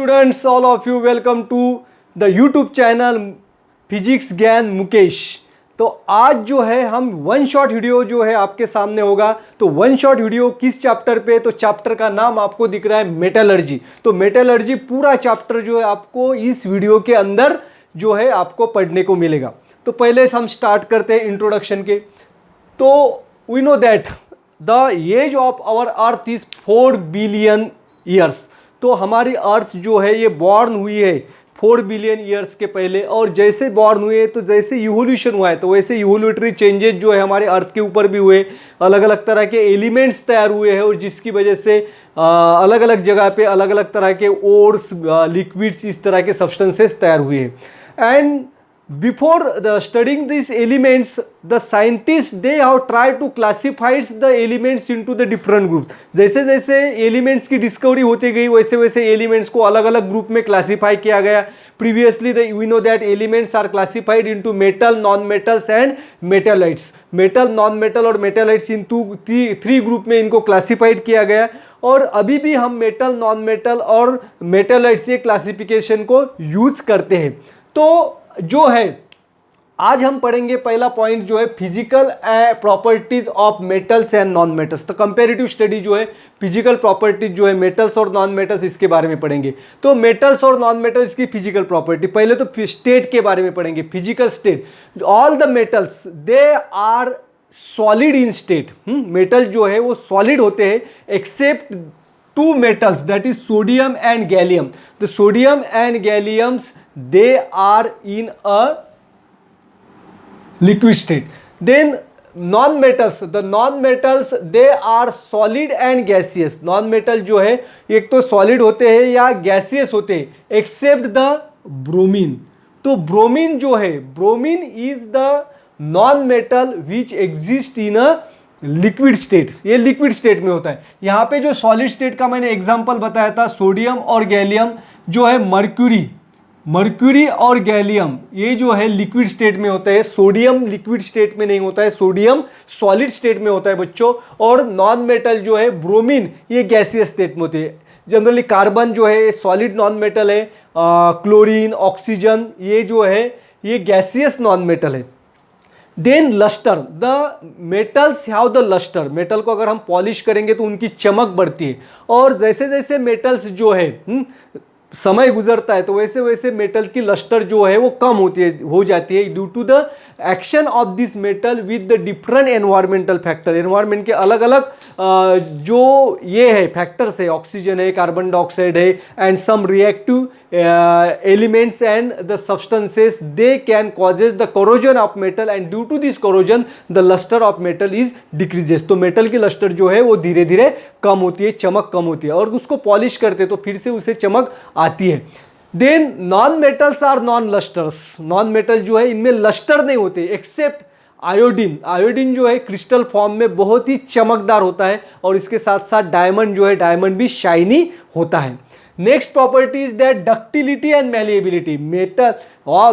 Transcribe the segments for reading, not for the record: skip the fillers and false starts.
Students, all of you welcome to the YouTube channel physics Gyan Mukesh. तो आज जो है हम वन शॉट वीडियो जो है आपके सामने होगा। तो वन शॉट वीडियो किस चैप्टर पे? तो चैप्टर का नाम आपको दिख रहा है मेटलर्जी। तो मेटलर्जी पूरा चैप्टर जो है आपको इस वीडियो के अंदर जो है आपको पढ़ने को मिलेगा। तो पहले हम स्टार्ट करते हैं इंट्रोडक्शन के। तो we know that the age of our earth is 4 billion years. तो हमारी अर्थ जो है ये बॉर्न हुई है 4 बिलियन ईयर्स के पहले, और जैसे बॉर्न हुए तो जैसे इवोल्यूशन हुआ है तो वैसे इवोल्यूटरी चेंजेस जो है हमारे अर्थ के ऊपर भी हुए। अलग अलग तरह के एलिमेंट्स तैयार हुए हैं और जिसकी वजह से अलग अलग जगह पे अलग अलग तरह के ओर्स, लिक्विड्स, इस तरह के सब्सटेंसेस तैयार हुए हैं। And before studying these elements, the scientists they have tried to classify the elements into the different groups. जैसे जैसे एलिमेंट्स की डिस्कवरी होती गई वैसे वैसे एलिमेंट्स को अलग अलग ग्रुप में क्लासीफाई किया गया। Previously we know that elements are classified into metal, non metals and metalloids. Metal, non metal और मेटालाइट्स इन थ्री ग्रुप में इनको क्लासिफाइड किया गया। और अभी भी हम मेटल, नॉन मेटल और मेटालाइट्स ये क्लासिफिकेशन को यूज करते हैं। तो जो है आज हम पढ़ेंगे पहला पॉइंट जो है physical properties of metals and non metals. तो कंपैरेटिव स्टडी जो है फिजिकल प्रॉपर्टीज जो है मेटल्स और नॉन मेटल्स इसके बारे में पढ़ेंगे। तो मेटल्स और नॉन मेटल्स की फिजिकल प्रॉपर्टी, पहले तो स्टेट के बारे में पढ़ेंगे। Physical state, all the metals they are solid in state. Metal जो है वो सॉलिड होते हैं except 2 metals, that is sodium and gallium. The sodium and galliums they are in a liquid state. Then non-metals, the non-metals they are solid and gaseous. Non-metal जो है एक तो solid होते हैं या gaseous होते हैं except the bromine. तो bromine जो है, bromine is the non-metal which exists in a liquid state. ये लिक्विड स्टेट में होता है। यहाँ पे जो सॉलिड स्टेट का मैंने एग्जांपल बताया था, सोडियम और गैलियम जो है मर्क्यूरी और गैलियम ये जो है लिक्विड स्टेट में होता है। सोडियम लिक्विड स्टेट में नहीं होता है, सोडियम सॉलिड स्टेट में होता है बच्चों। और नॉन मेटल जो है ब्रोमीन ये गैसियस स्टेट में होती है। जनरली कार्बन जो है सॉलिड नॉन मेटल है, क्लोरीन, ऑक्सीजन ये जो है ये गैसियस नॉन मेटल है। Then lustre, the metals have the lustre. Metal को अगर हम पॉलिश करेंगे तो उनकी चमक बढ़ती है। और जैसे जैसे मेटल्स जो है समय गुजरता है तो वैसे वैसे मेटल की लस्टर जो है वो कम हो जाती है due to the action of this metal with the different environmental factor. Environment के अलग अलग जो ये है फैक्टर्स है, ऑक्सीजन है, कार्बन डाइऑक्साइड है and some reactive elements and the substances they can causes the corrosion of metal and due to this corrosion the lustre of metal is decreases. तो मेटल की लस्टर जो है वो धीरे धीरे कम होती है, चमक कम होती है। और उसको पॉलिश करते तो फिर से उसे चमक आती है। Then non metals are non lustres. Non metal जो है इनमें लस्टर नहीं होते एक्सेप्ट आयोडीन। आयोडीन जो है क्रिस्टल फॉर्म में बहुत ही चमकदार होता है और इसके साथ साथ डायमंड जो है, डायमंड भी शाइनी होता है। Next property is that ductility and malleability.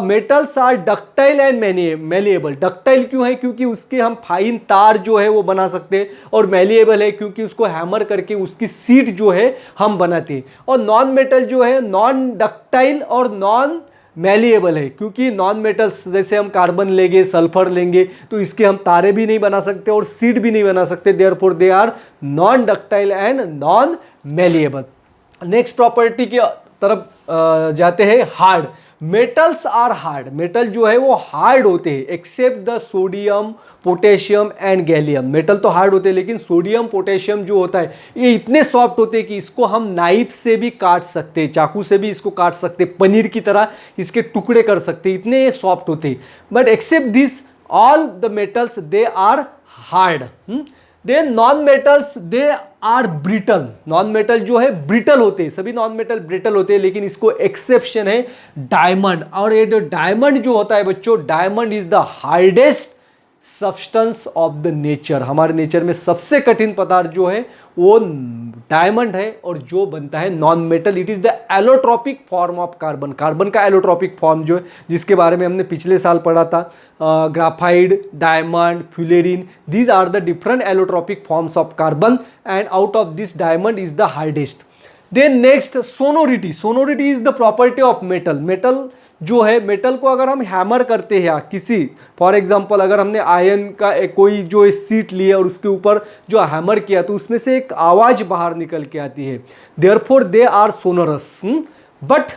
Metals are ductile and malleable. Ductile क्यों है? क्योंकि उसके हम फाइन तार जो है वो बना सकते हैं। और मैलिएबल है क्योंकि उसको हैमर करके उसकी सीट जो है हम बनाते हैं। और नॉन मेटल जो है नॉन डक्टाइल और नॉन मैलिएबल है क्योंकि नॉन मेटल्स जैसे हम कार्बन लेंगे, सल्फर लेंगे तो इसके हम तारे भी नहीं बना सकते और सीट भी नहीं बना सकते। Therefore they are non ductile and non malleable. Next property की तरफ जाते हैं, hard. Metals are hard. Metal जो है वो हार्ड होते हैं except the sodium, potassium and gallium. Metal तो हार्ड होते हैं लेकिन सोडियम, पोटेशियम जो होता है ये इतने सॉफ्ट होते हैं कि इसको हम नाइफ से भी काट सकते हैं, चाकू से भी इसको काट सकते हैं, पनीर की तरह इसके टुकड़े कर सकते हैं, इतने सॉफ्ट होते हैं। But except this all the metals they are hard. Then non metals they are brittle. Non metal जो है ब्रिटल होते हैं, सभी नॉन मेटल ब्रिटल होते हैं लेकिन इसको एक्सेप्शन है डायमंड। और ये जो डायमंड जो होता है बच्चों, diamond is the hardest substance of the nature. हमारे नेचर में सबसे कठिन पदार्थ जो है वो डायमंड है और जो बनता है non metal. It is the allotropic form of carbon. Carbon का एलोट्रॉपिक फॉर्म जो है जिसके बारे में हमने पिछले साल पढ़ा था, ग्राफाइड, diamond, फ्यूलेरिन, these are the different allotropic forms of carbon and out of this diamond is the hardest. Then next sonority, sonority is the property of metal. Metal जो है, मेटल को अगर हम हैमर करते हैं किसी, फॉर एग्जांपल अगर हमने आयरन का कोई जो सीट लिया और उसके ऊपर जो हैमर किया तो उसमें से एक आवाज बाहर निकल के आती है, therefore they are sonorous. But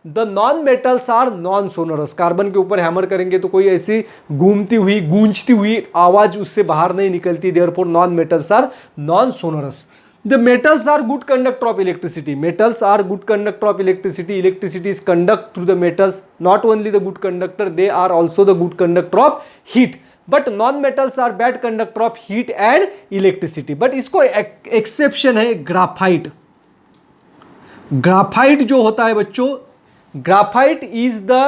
the non metals are non sonorous. Carbon के ऊपर हैमर करेंगे तो कोई ऐसी घूमती हुई गूंजती हुई आवाज उससे बाहर नहीं निकलती, therefore non metals are non sonorous. The metals are good conductor of electricity. Metals are good conductor of electricity. Electricity is conduct through the metals. Not only the good conductor, they are also the good conductor of heat. But non-metals are bad conductor of heat and electricity. But इसको exception है graphite. Graphite जो होता है बच्चों, graphite is the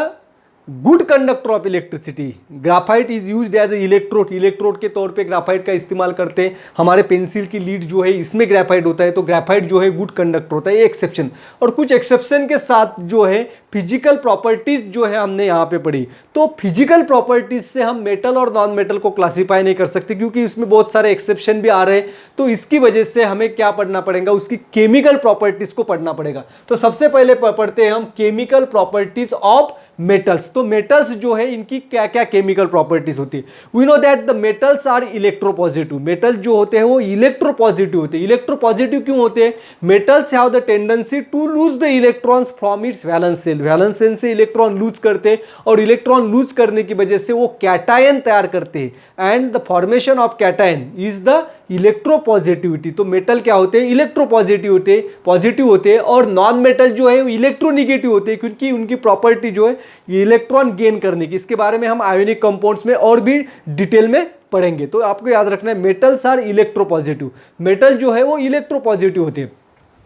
good conductor of electricity. Graphite is used as a electrode, electrode के तौर पे graphite का इस्तेमाल करते हैं। हमारे पेंसिल की लीड जो है इसमें ग्राफाइट होता है, तो ग्राफाइट जो है गुड कंडक्टर होता है, ये एक्सेप्शन। और कुछ एक्सेप्शन के साथ जो है फिजिकल प्रॉपर्टीज जो है हमने यहाँ पे पढ़ी। तो फिजिकल प्रॉपर्टीज से हम मेटल और नॉन मेटल को क्लासीफाई नहीं कर सकते क्योंकि इसमें बहुत सारे एक्सेप्शन भी आ रहे हैं। तो इसकी वजह से हमें क्या पढ़ना पड़ेगा, उसकी केमिकल प्रॉपर्टीज को पढ़ना पड़ेगा। तो सबसे पहले पढ़ते हैं हम केमिकल प्रॉपर्टीज ऑफ मेटल्स। तो मेटल्स जो है इनकी क्या क्या केमिकल प्रॉपर्टीज होती है। We know that the metals are electropositive. Metal जो होते हैं वो इलेक्ट्रोपॉजिटिव होते हैं। इलेक्ट्रोपॉजिटिव क्यों होते हैं? Metals have the tendency to lose the electrons from its valence shell. Valence shell से इलेक्ट्रॉन लूज करते हैं और इलेक्ट्रॉन लूज करने की वजह से वो कैटायन तैयार करते हैं and the formation of cation is the electropositivity. तो मेटल क्या होते हैं? इलेक्ट्रोपॉजिटिव होते हैं, पॉजिटिव होते हैं। और नॉन मेटल जो है वो इलेक्ट्रोनिगेटिव होते हैं क्योंकि उनकी प्रॉपर्टी जो है इलेक्ट्रॉन गेन करने की। इसके बारे में हम आयोनिक कंपाउंड्स में और भी डिटेल में पढ़ेंगे। तो आपको याद रखना है मेटल्स आर इलेक्ट्रोपॉजिटिव। मेटल जो है वो इलेक्ट्रोपॉजिटिव होते हैं।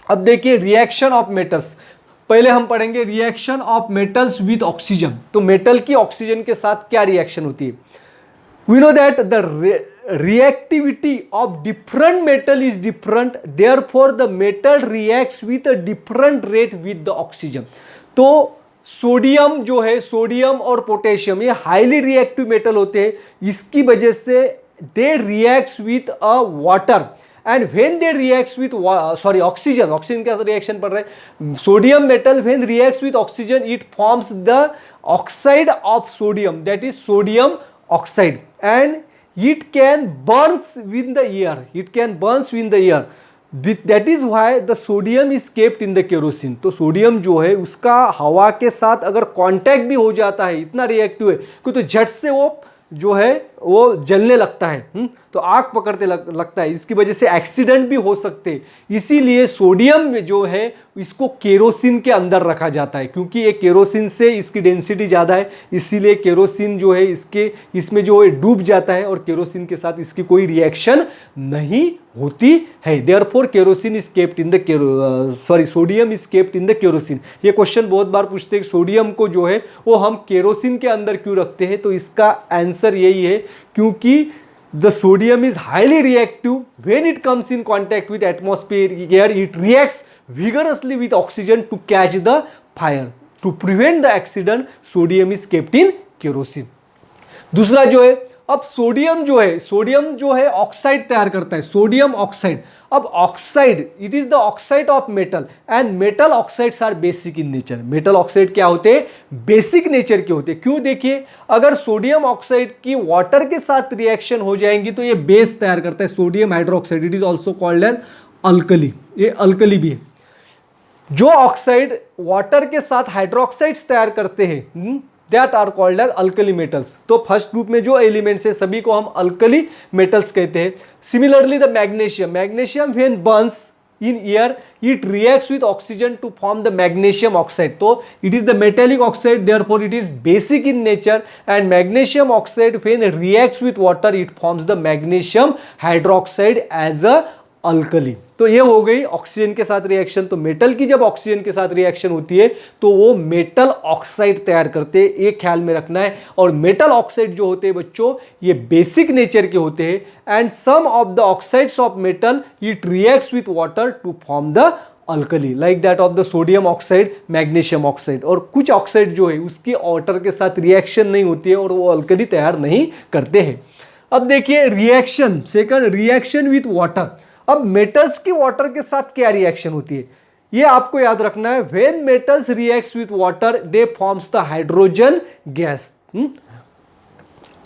अब देखिए रिएक्शन ऑफ मेटल्स, पहले हम पढ़ेंगे reaction of metals with oxygen. तो मेटल की ऑक्सीजन के साथ क्या रिएक्शन होती है? We know that the reactivity of different metal is different, therefore the metal reacts with a different rate with the oxygen। तो सोडियम जो है, सोडियम और पोटेशियम ये हाईली रिएक्टिव मेटल होते हैं, इसकी वजह से they reacts with a water and when they reacts with oxygen, oxygen का रिएक्शन पढ़ रहे हैं। Sodium metal when reacts with oxygen it forms the oxide of sodium, that is sodium oxide, and it can burns with the air, it can burns with the air, that is why the sodium is kept in the kerosene। तो sodium जो है उसका हवा के साथ अगर contact भी हो जाता है, इतना रिएक्टिव है कि तो झट से वो जो है वो जलने लगता है, तो आग पकड़ते लगता है। इसकी वजह से एक्सीडेंट भी हो सकते हैं। इसीलिए सोडियम जो है इसको केरोसिन के अंदर रखा जाता है क्योंकि ये केरोसिन से इसकी डेंसिटी ज़्यादा है, इसीलिए केरोसिन जो है इसमें जो है डूब जाता है और केरोसिन के साथ इसकी कोई रिएक्शन नहीं होती है। Therefore kerosene is kept in the sodium is kept in the kerosene. ये क्वेश्चन बहुत बार पूछते हैं सोडियम को जो है वो हम केरोसिन के अंदर क्यों रखते हैं? तो इसका आंसर यही है क्योंकि the sodium is highly reactive when it comes in contact with atmosphere air, it reacts vigorously with oxygen to catch the fire। to prevent the accident sodium is kept in kerosene। दूसरा जो है, अब sodium जो है oxide तैयार करता है, sodium oxide. अब oxide it is the oxide of metal and metal oxides are basic in nature. Metal oxide क्या होते हैं? बेसिक नेचर के होते हैं। क्यों? देखिए अगर सोडियम ऑक्साइड की वाटर के साथ रिएक्शन हो जाएंगी तो ये बेस तैयार करता है, sodium hydroxide, it is also called as alkali. ये अल्कली भी है। जो ऑक्साइड वाटर के साथ हाइड्रोक्साइड्स तैयार करते हैं that are called as alkali metals. तो फर्स्ट ग्रुप में जो एलिमेंट्स है सभी को हम अल्कली मेटल्स कहते हैं। Similarly the magnesium when burns in air it reacts with oxygen to form the magnesium oxide. तो it is the metallic oxide, therefore it is basic in nature and magnesium oxide when reacts with water it forms the magnesium hydroxide as a alkali. तो ये हो गई oxygen के साथ reaction. तो metal की जब ऑक्सीजन के साथ रिएक्शन होती है तो वो मेटल ऑक्साइड तैयार करते हैं, ये ख्याल में रखना है। और मेटल ऑक्साइड जो होते हैं बच्चों ये बेसिक नेचर के होते हैं and some of the oxides of metal it reacts with water to form the alkali like that of the sodium oxide, magnesium oxide. और कुछ ऑक्साइड जो है उसकी वाटर के साथ रिएक्शन नहीं होती है और वो अल्कली तैयार नहीं करते हैं। अब देखिए reaction, second reaction with water. अब मेटल्स की वाटर के साथ क्या रिएक्शन होती है? ये आपको याद रखना है। When metals reacts with water they forms the hydrogen gas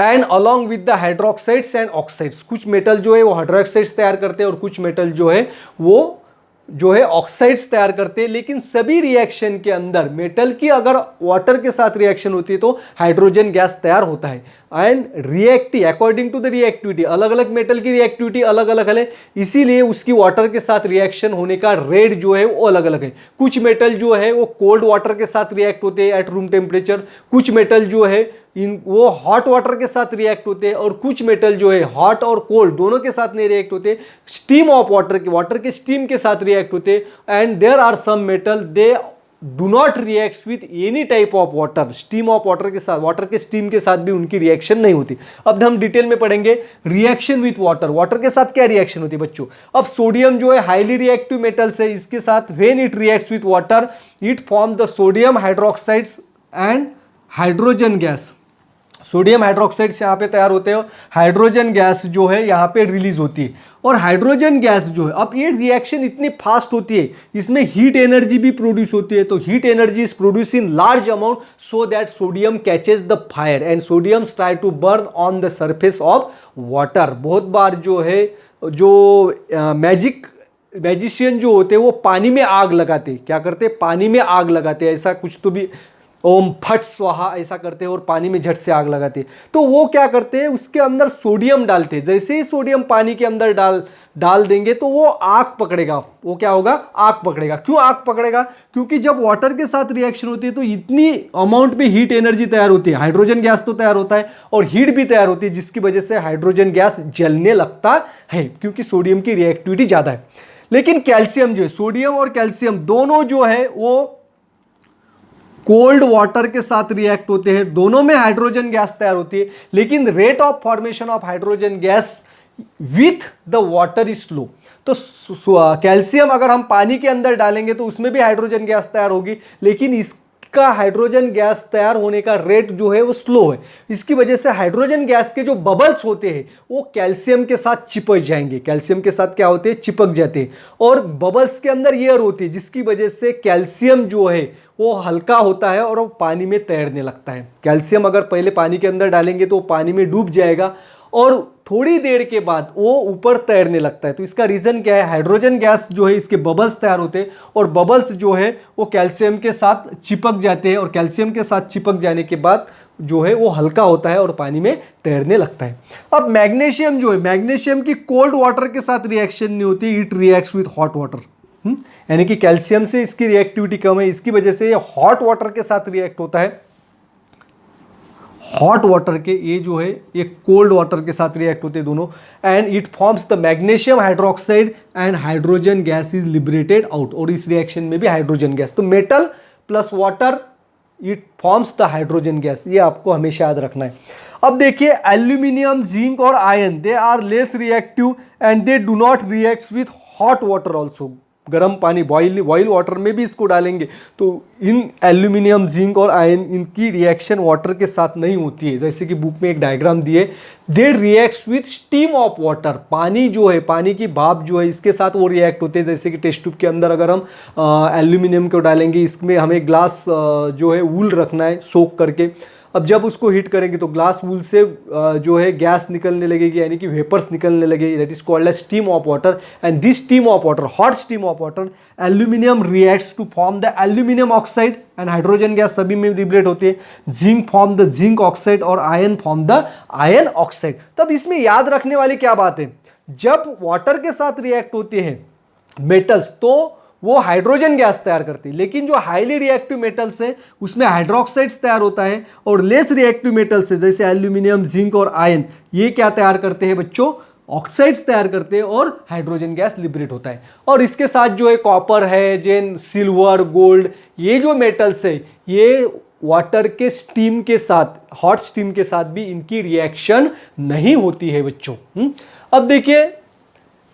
and along with the hydroxides and oxides. कुछ मेटल जो है वो हाइड्रोक्साइड्स तैयार करते हैं और कुछ मेटल जो है ऑक्साइड्स तैयार करते हैं। लेकिन सभी रिएक्शन के अंदर मेटल की अगर वाटर के साथ रिएक्शन होती है तो हाइड्रोजन गैस तैयार होता है। And reactive according to the reactivity, अलग अलग मेटल की रिएक्टिविटी अलग अलग है, इसीलिए उसकी वाटर के साथ रिएक्शन होने का रेट जो है वो अलग अलग है। कुछ मेटल जो है वो कोल्ड वाटर के साथ रिएक्ट होते हैं एट रूम टेम्परेचर, कुछ मेटल जो है वो हॉट वाटर के साथ रिएक्ट होते हैं, और कुछ मेटल जो है हॉट और कोल्ड दोनों के साथ नहीं रिएक्ट होते, स्टीम ऑफ वाटर के स्टीम के साथ रिएक्ट होते। And there are some metal they do not react with any type of water, steam of water के साथ, वाटर के स्टीम के साथ भी उनकी रिएक्शन नहीं होती। अब हम डिटेल में पढ़ेंगे रिएक्शन विथ वाटर, वाटर के साथ क्या रिएक्शन होती है बच्चों। अब सोडियम जो है हाईली रिएक्टिव मेटल्स है, इसके साथ when it reacts with water it form the sodium hydroxides and hydrogen gas. Sodium hydroxides यहाँ पे तैयार होते हैं, हाइड्रोजन गैस जो है यहाँ पे रिलीज होती है। और हाइड्रोजन गैस जो है, अब ये रिएक्शन इतनी फास्ट होती है, इसमें हीट एनर्जी भी प्रोड्यूस होती है। तो heat energy is produce in large amount so that sodium catches the fire and sodium try to burn on the surface of water. बहुत बार जो है मैजिशियन जो होते हैं वो पानी में आग लगाते, क्या करते, पानी में आग लगाते, ऐसा कुछ तो भी ओम फट स्वाहा ऐसा करते हैं और पानी में झट से आग लगाते हैं। तो वो क्या करते हैं, उसके अंदर सोडियम डालते हैं। जैसे ही सोडियम पानी के अंदर डाल देंगे तो वो आग पकड़ेगा। वो क्या होगा, आग पकड़ेगा। क्यों आग पकड़ेगा, क्योंकि जब वाटर के साथ रिएक्शन होती है तो इतनी अमाउंट में हीट एनर्जी तैयार होती है, हाइड्रोजन गैस तो तैयार होता है और हीट भी तैयार होती है, जिसकी वजह से हाइड्रोजन गैस जलने लगता है, क्योंकि सोडियम की रिएक्टिविटी ज़्यादा है। लेकिन कैल्शियम जो है, सोडियम और कैल्शियम दोनों जो है वो कोल्ड वाटर के साथ रिएक्ट होते हैं, दोनों में हाइड्रोजन गैस तैयार होती है, लेकिन rate of formation of hydrogen gas with the water is slow. तो कैल्शियम अगर हम पानी के अंदर डालेंगे तो उसमें भी हाइड्रोजन गैस तैयार होगी, लेकिन इसका हाइड्रोजन गैस तैयार होने का रेट जो है वो स्लो है। इसकी वजह से हाइड्रोजन गैस के जो बबल्स होते हैं वो कैल्शियम के साथ चिपक जाएंगे, कैल्शियम के साथ क्या होते हैं, चिपक जाते हैं। और बबल्स के अंदर एयर होती है, जिसकी वजह से कैल्शियम जो है वो हल्का होता है और वो पानी में तैरने लगता है। कैल्शियम अगर पहले पानी के अंदर डालेंगे तो वो पानी में डूब जाएगा और थोड़ी देर के बाद वो ऊपर तैरने लगता है। तो इसका रीज़न क्या है, हाइड्रोजन गैस जो है इसके बबल्स तैयार होते हैं और बबल्स जो है वो कैल्शियम के साथ चिपक जाते हैं और कैल्शियम के साथ चिपक जाने के बाद जो है वो हल्का होता है और पानी में तैरने लगता है। अब मैग्नीशियम जो है, मैग्नीशियम की कोल्ड वाटर के साथ रिएक्शन नहीं होती, it reacts with hot water. यानी कि कैल्शियम से इसकी रिएक्टिविटी कम है, इसकी वजह से ये हॉट वाटर के साथ रिएक्ट होता है। हॉट वाटर के ये जो है ये कोल्ड वाटर के साथ रिएक्ट होते हैं दोनों, and it forms the magnesium hydroxide and hydrogen gas is liberated out. और इस रिएक्शन में भी हाइड्रोजन गैस, तो metal plus water it forms the hydrogen gas, ये आपको हमेशा याद रखना है। अब देखिए एल्यूमिनियम, जिंक और iron they are less reactive and they do not react with hot water also. गर्म पानी बॉइल वाटर में भी इसको डालेंगे तो इन एल्यूमिनियम, जिंक और आयन इनकी रिएक्शन वाटर के साथ नहीं होती है। जैसे कि बुक में एक डायग्राम दिए, they reacts with steam of water. पानी जो है, पानी की भाप जो है इसके साथ वो रिएक्ट होते हैं। जैसे कि टेस्ट ट्यूब के अंदर अगर हम एल्यूमिनियम को डालेंगे, इसमें हमें ग्लास जो है वूल रखना है सोक करके। अब जब उसको हीट करेंगे तो ग्लास वूल से जो है गैस निकलने लगेगी, यानी कि वेपर्स निकलने लगेगी, that is called as steam of water. And this steam of water, hot steam of water, aluminium reacts to form the aluminium oxide and hydrogen gas सभी में लिबरेट होती है। Zinc form the zinc oxide और iron form the iron oxide. तब इसमें याद रखने वाली क्या बात है, जब वाटर के साथ रिएक्ट होते हैं मेटल्स तो वो हाइड्रोजन गैस तैयार करती है, लेकिन जो हाईली रिएक्टिव मेटल्स है उसमें हाइड्रोक्साइड्स तैयार होता है, और लेस रिएक्टिव मेटल्स है जैसे एल्यूमिनियम, जिंक और आयन, ये क्या तैयार करते हैं बच्चों, ऑक्साइड्स तैयार करते हैं और हाइड्रोजन गैस लिबरेट होता है। और इसके साथ जो है कॉपर है, जेन, सिल्वर, गोल्ड, ये जो मेटल्स है ये वाटर के स्टीम के साथ, हॉट स्टीम के साथ भी इनकी रिएक्शन नहीं होती है बच्चों। अब देखिए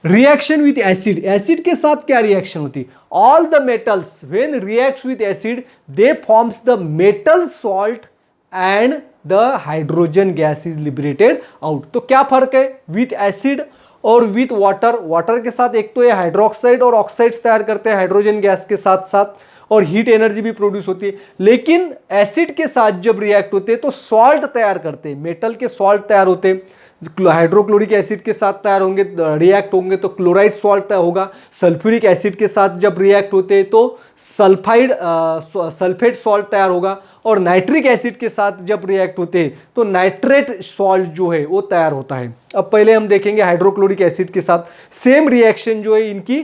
रिएक्शन विथ एसिड, एसिड के साथ क्या रिएक्शन होती है, all the metals when reacts with acid they forms the metal salt and the hydrogen gas is liberated out. तो क्या फर्क है, विथ एसिड और विथ वाटर, वाटर के साथ एक तो ये हाइड्रोक्साइड और ऑक्साइड्स तैयार करते हैं हाइड्रोजन गैस के साथ साथ, और हीट एनर्जी भी प्रोड्यूस होती है। लेकिन एसिड के साथ जब रिएक्ट होते हैं तो सॉल्ट तैयार करते हैं, मेटल के सॉल्ट तैयार होते हैं। हाइड्रोक्लोरिक एसिड के साथ तैयार होंगे, रिएक्ट होंगे तो क्लोराइड सॉल्ट होगा। सल्फ्यूरिक एसिड के साथ जब रिएक्ट होते हैं तो सल्फेट सॉल्ट तैयार होगा। और नाइट्रिक एसिड के साथ जब रिएक्ट होते हैं तो नाइट्रेट सॉल्ट जो है वो तैयार होता है। अब पहले हम देखेंगे हाइड्रोक्लोरिक एसिड के साथ सेम रिएक्शन जो है इनकी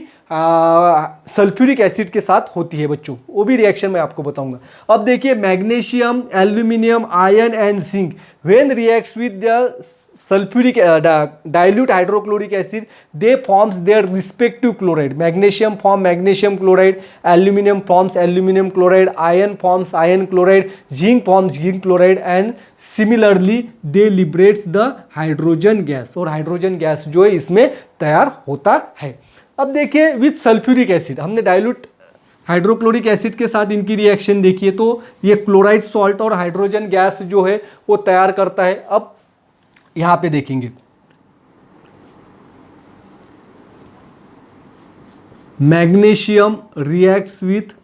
सल्फ्यूरिक एसिड के साथ होती है बच्चों, वो भी रिएक्शन मैं आपको बताऊंगा। अब देखिए magnesium, aluminium, iron and zinc when reacts with the sulphuric dilute hydrochloric acid they forms their respective chloride. Magnesium form magnesium chloride, aluminum forms aluminum chloride, iron forms iron chloride, zinc forms zinc chloride and similarly they liberates the hydrogen gas, और hydrogen gas जो है इसमें तैयार होता है। अब देखिए with sulphuric acid, हमने डाइल्यूट हाइड्रोक्लोरिक एसिड के साथ इनकी रिएक्शन देखिए तो ये क्लोराइड सॉल्ट और हाइड्रोजन गैस जो है वो तैयार करता है। अब यहां पे देखेंगे magnesium reacts with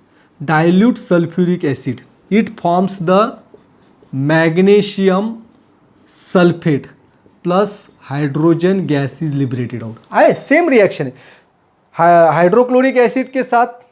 dilute sulphuric acid, it forms the magnesium sulphate plus hydrogen gas is liberated out. आए सेम रिएक्शन है, हाइड्रोक्लोरिक एसिड के साथ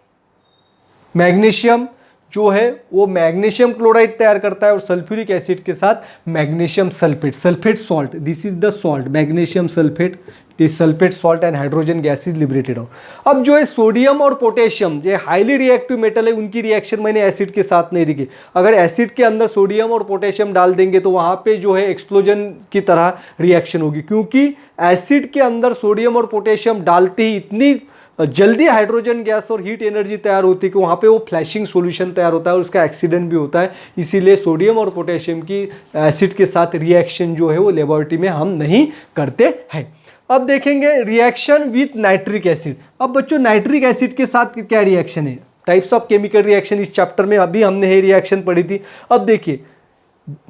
मैग्नीशियम जो है वो मैग्नीशियम क्लोराइड तैयार करता है और सल्फ्यूरिक एसिड के साथ magnesium sulphate, sulphate salt, this is the salt magnesium sulphate, this sulphate salt and hydrogen gas is liberated out. अब जो है सोडियम और पोटेशियम ये हाईली रिएक्टिव मेटल है, उनकी रिएक्शन मैंने एसिड के साथ नहीं दिखी। अगर एसिड के अंदर सोडियम और पोटेशियम डाल देंगे तो वहाँ पे जो है एक्सप्लोजन की तरह रिएक्शन होगी, क्योंकि एसिड के अंदर सोडियम और पोटेशियम डालते ही इतनी जल्दी हाइड्रोजन गैस और हीट एनर्जी तैयार होती है कि वहाँ पे वो फ्लैशिंग सॉल्यूशन तैयार होता है और उसका एक्सीडेंट भी होता है। इसीलिए सोडियम और पोटेशियम की एसिड के साथ रिएक्शन जो है वो लेबोरेटरी में हम नहीं करते हैं। अब देखेंगे रिएक्शन विथ नाइट्रिक एसिड। अब बच्चों नाइट्रिक एसिड के साथ क्या रिएक्शन है, टाइप्स ऑफ केमिकल रिएक्शन इस चैप्टर में अभी हमने ये रिएक्शन पढ़ी थी। अब देखिए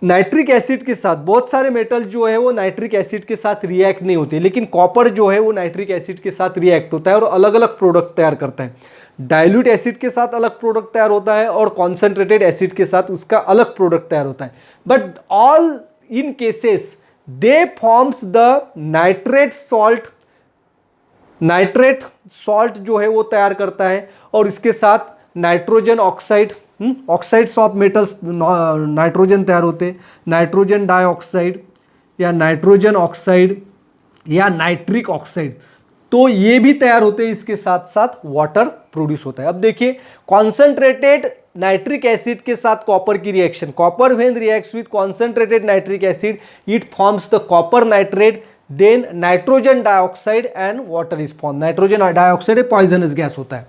नाइट्रिक एसिड के साथ बहुत सारे मेटल जो है वो नाइट्रिक एसिड के साथ रिएक्ट नहीं होते, लेकिन कॉपर जो है वो नाइट्रिक एसिड के साथ रिएक्ट होता है और अलग अलग प्रोडक्ट तैयार करता है। डाइल्यूट एसिड के साथ अलग प्रोडक्ट तैयार होता है और कॉन्सेंट्रेटेड एसिड के साथ उसका अलग प्रोडक्ट तैयार होता है। But all in cases they forms the nitrate salt, nitrate salt जो है वो तैयार करता है और इसके साथ nitrogen oxide, oxides of metals nitrogen तैयार होते हैं, नाइट्रोजन डाइऑक्साइड या नाइट्रोजन ऑक्साइड या नाइट्रिक ऑक्साइड, तो ये भी तैयार होते हैं। इसके साथ साथ वाटर प्रोड्यूस होता है। अब देखिए कॉन्सेंट्रेटेड नाइट्रिक एसिड के साथ कॉपर की reaction, copper when reacts with concentrated nitric acid it forms the copper nitrate, then nitrogen dioxide and water is form. Nitrogen dioxide poisonous gas होता है।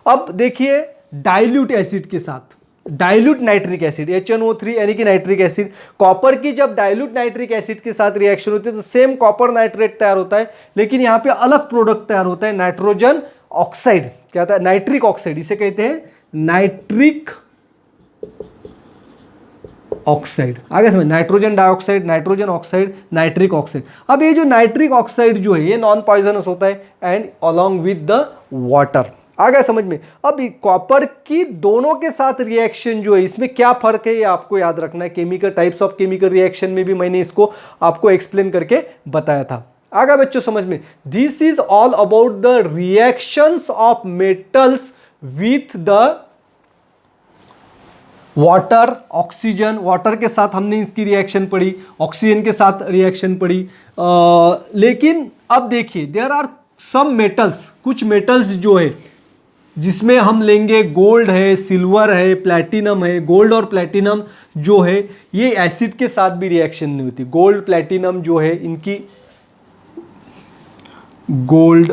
अब देखिए डाइल्यूट एसिड के साथ डाइल्यूट नाइट्रिक एसिड HNO3 यानी कि nitric acid, copper की जब डाइल्यूट नाइट्रिक एसिड के साथ रिएक्शन होती है तो सेम कॉपर नाइट्रेट तैयार होता है, लेकिन यहाँ पे अलग प्रोडक्ट तैयार होता है नाइट्रोजन ऑक्साइड। क्या होता है? नाइट्रिक ऑक्साइड, इसे कहते हैं नाइट्रिक ऑक्साइड। आगे समझ, nitrogen dioxide, nitrogen oxide, nitric oxide. अब ये जो नाइट्रिक ऑक्साइड जो है ये नॉन पॉइजनस होता है and along with the water. आ गया समझ में? अब कॉपर की दोनों के साथ रिएक्शन जो है इसमें क्या फर्क है ये आपको याद रखना है। Chemical types of chemical reaction में भी मैंने इसको आपको एक्सप्लेन करके बताया था। आ गया बच्चों समझ में? This is all about the reactions of metals with the water, oxygen. Water के साथ हमने इसकी रिएक्शन पढ़ी, ऑक्सीजन के साथ रिएक्शन पढ़ी। लेकिन अब देखिए देयर आर सम मेटल्स, कुछ मेटल्स जो है जिसमें हम लेंगे गोल्ड है, सिल्वर है, प्लैटिनम है। गोल्ड और प्लैटिनम जो है ये एसिड के साथ भी रिएक्शन नहीं होती। गोल्ड प्लैटिनम जो है इनकी, गोल्ड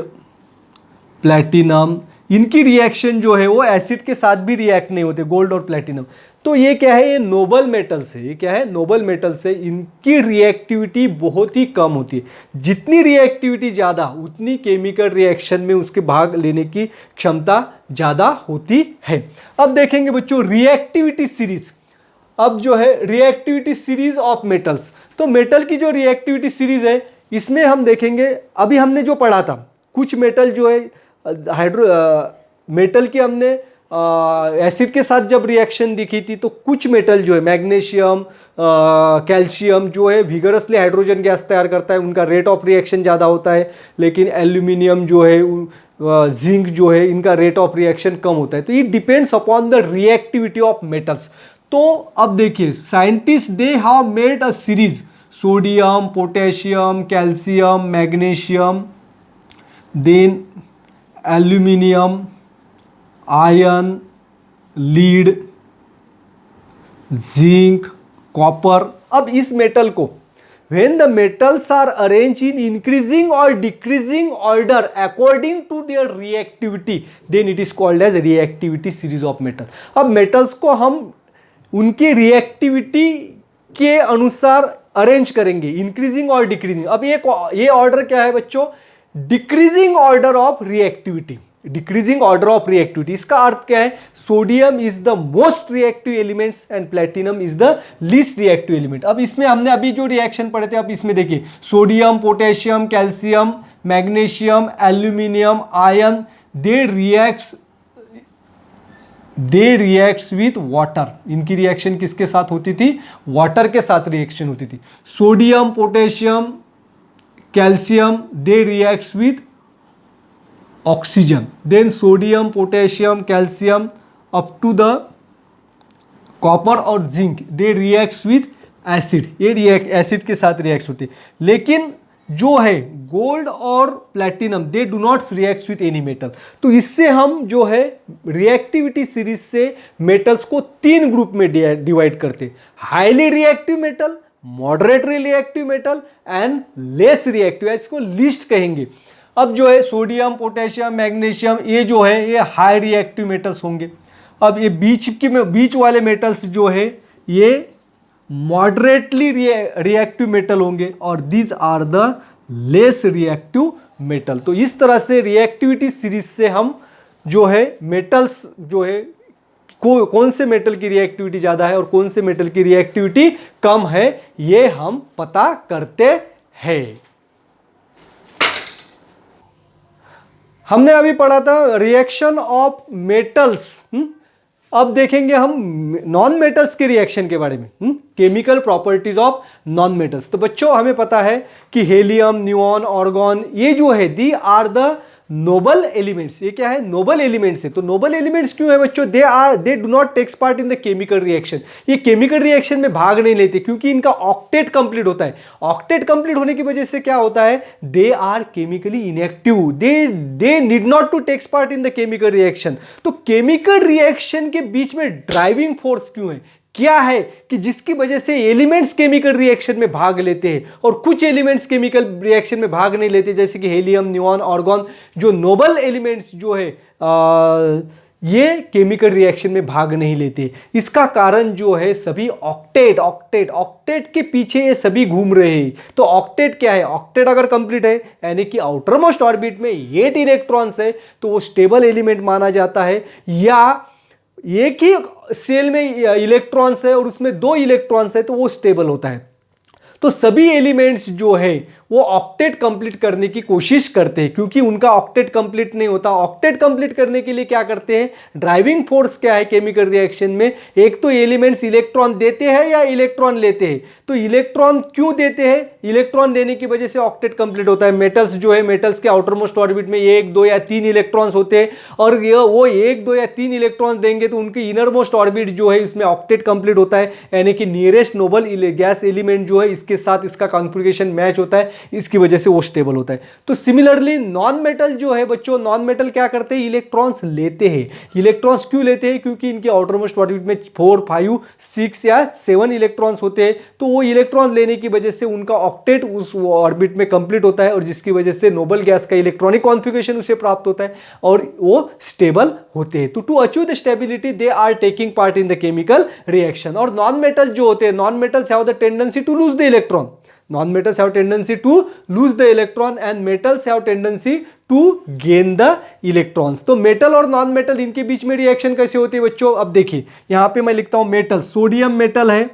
प्लैटिनम इनकी रिएक्शन जो है वो एसिड के साथ भी रिएक्ट नहीं होते, गोल्ड और प्लैटिनम। तो ये क्या है? ये नोबल मेटल्स है। ये क्या है? नोबल मेटल्स है। इनकी रिएक्टिविटी बहुत ही कम होती है। जितनी रिएक्टिविटी ज़्यादा उतनी केमिकल रिएक्शन में उसके भाग लेने की क्षमता ज़्यादा होती है। अब देखेंगे बच्चों रिएक्टिविटी सीरीज। अब जो है रिएक्टिविटी सीरीज ऑफ मेटल्स, तो मेटल की जो रिएक्टिविटी सीरीज है इसमें हम देखेंगे, अभी हमने जो पढ़ा था कुछ मेटल जो है मेटल की हमने एसिड के साथ जब रिएक्शन दिखी थी, तो कुछ मेटल जो है मैग्नीशियम कैल्शियम जो है विगरसली हाइड्रोजन गैस तैयार करता है, उनका रेट ऑफ रिएक्शन ज़्यादा होता है, लेकिन एल्यूमिनियम जो है जिंक जो है इनका रेट ऑफ रिएक्शन कम होता है। तो it depends upon the reactivity of metals. तो अब देखिए scientist they have made a series, sodium, potassium, calcium, magnesium, then aluminium, iron, lead, zinc, copper. अब इस मेटल को when the metals are arranged in increasing or decreasing order according to their reactivity, then it is called as reactivity series of metal। अब metals को हम उनकी reactivity के अनुसार arrange करेंगे, इंक्रीजिंग और डिक्रीजिंग। अब ये ऑर्डर क्या है बच्चों? Decreasing order of reactivity, decreasing order of reactivity. इसका अर्थ क्या है? Sodium is the most reactive elements and platinum is the least reactive element. अब इसमें हमने अभी जो रिएक्शन पढ़े थे, अब इसमें देखिए sodium, potassium, calcium, magnesium, aluminium, iron, they reacts with water. इनकी रिएक्शन किसके साथ होती थी? वाटर के साथ रिएक्शन होती थी। Sodium, potassium, calcium, they reacts with oxygen, then sodium, potassium, calcium up to the copper और zinc, they reacts with acid. ये एसिड के साथ रिएक्ट होती है। लेकिन जो है गोल्ड और platinum, they do not react with any metal. तो इससे हम जो है रिएक्टिविटी सीरीज से मेटल्स को 3 ग्रुप में डिवाइड करते हैं, highly reactive metal, moderately reactive metal and less reactive, इसको लिस्ट कहेंगे। अब जो है सोडियम, पोटेशियम, मैग्नीशियम, ये जो है ये हाई रिएक्टिव मेटल्स होंगे। अब ये बीच वाले मेटल्स जो है ये मॉडरेटली रिएक्टिव मेटल होंगे और these are the less reactive metal. तो इस तरह से रिएक्टिविटी सीरीज से हम जो है मेटल्स जो है कौन से मेटल की रिएक्टिविटी ज़्यादा है और कौन से मेटल की रिएक्टिविटी कम है, ये हम पता करते हैं। हमने अभी पढ़ा था रिएक्शन ऑफ मेटल्स। अब देखेंगे हम नॉन मेटल्स के रिएक्शन के बारे में, chemical properties of non metals. तो बच्चों हमें पता है कि हेलियम, नियॉन, ऑर्गन, ये जो है दी आर द नोबल एलिमेंट्स। ये क्या है? नोबल एलिमेंट्स है। तो नोबल एलिमेंट्स क्यों है बच्चों? They do not takes part in the chemical reaction. ये केमिकल रिएक्शन में भाग नहीं लेते क्योंकि इनका ऑक्टेट कंप्लीट होता है। ऑक्टेट कंप्लीट होने की वजह से क्या होता है? They are chemically inactive, they need not to takes part in the chemical reaction. तो केमिकल रिएक्शन के बीच में ड्राइविंग फोर्स क्यों है? क्या है कि जिसकी वजह से एलिमेंट्स केमिकल रिएक्शन में भाग लेते हैं और कुछ एलिमेंट्स केमिकल रिएक्शन में भाग नहीं लेते, जैसे कि हेलियम, नियॉन, ऑर्गन, जो नोबल एलिमेंट्स जो है ये केमिकल रिएक्शन में भाग नहीं लेते। इसका कारण जो है सभी ऑक्टेट के पीछे ये सभी घूम रहे हैं। तो ऑक्टेट क्या है? ऑक्टेट अगर कंप्लीट है यानी कि आउटर मोस्ट ऑर्बिट में 8 इलेक्ट्रॉन्स है तो वो स्टेबल एलिमेंट माना जाता है। या एक ही सेल में इलेक्ट्रॉन्स है और उसमें 2 इलेक्ट्रॉन्स है तो वो स्टेबल होता है। तो सभी एलिमेंट्स जो है वो ऑक्टेट कंप्लीट करने की कोशिश करते हैं क्योंकि उनका ऑक्टेट कंप्लीट नहीं होता। ऑक्टेट कंप्लीट करने के लिए क्या करते हैं? ड्राइविंग फोर्स क्या है केमिकल रिएक्शन में? एक तो एलिमेंट्स इलेक्ट्रॉन देते हैं या इलेक्ट्रॉन लेते हैं। तो इलेक्ट्रॉन क्यों देते हैं? इलेक्ट्रॉन देने की वजह से ऑक्टेट कंप्लीट होता है। मेटल्स जो है, मेटल्स के आउटर मोस्ट ऑर्बिट में 1, 2 या 3 इलेक्ट्रॉन्स होते हैं और वो 1, 2 या 3 इलेक्ट्रॉन्स देंगे तो उनकी इनर मोस्ट ऑर्बिट जो है इसमें ऑक्टेट कंप्लीट होता है, यानी कि नियरेस्ट नोबल गैस एलिमेंट जो है इसके साथ इसका कॉन्फ़िगरेशन मैच होता है, इसकी वजह से वो स्टेबल होता है। तो सिमिलरली नॉन मेटल जो है बच्चों, नॉन मेटल क्या करते हैं? इलेक्ट्रॉन्स लेते हैं। इलेक्ट्रॉन्स क्यों लेते हैं? क्योंकि इनके आउटर मोस्ट ऑर्बिट में 4, 5, 6 या 7 इलेक्ट्रॉन्स होते हैं। तो वो इलेक्ट्रॉन लेने की वजह से उनका ऑक्टेट उस ऑर्बिट में कंप्लीट होता है और जिसकी वजह से नोबल गैस का इलेक्ट्रॉनिक कॉन्फ़िगरेशन उसे प्राप्त होता है और वो स्टेबल होते हैं। तो to achieve the stability they are taking part in the chemical reaction. और नॉन मेटल जो होते हैं, non metals have the tendency to lose the electron. Non-metals have tendency to lose the electron and metals have tendency to gain the electrons। तो metal और non metal इनके बीच में reaction कैसे होती है बच्चों? अब देखिए यहाँ पे मैं लिखता हूँ मेटल, सोडियम मेटल है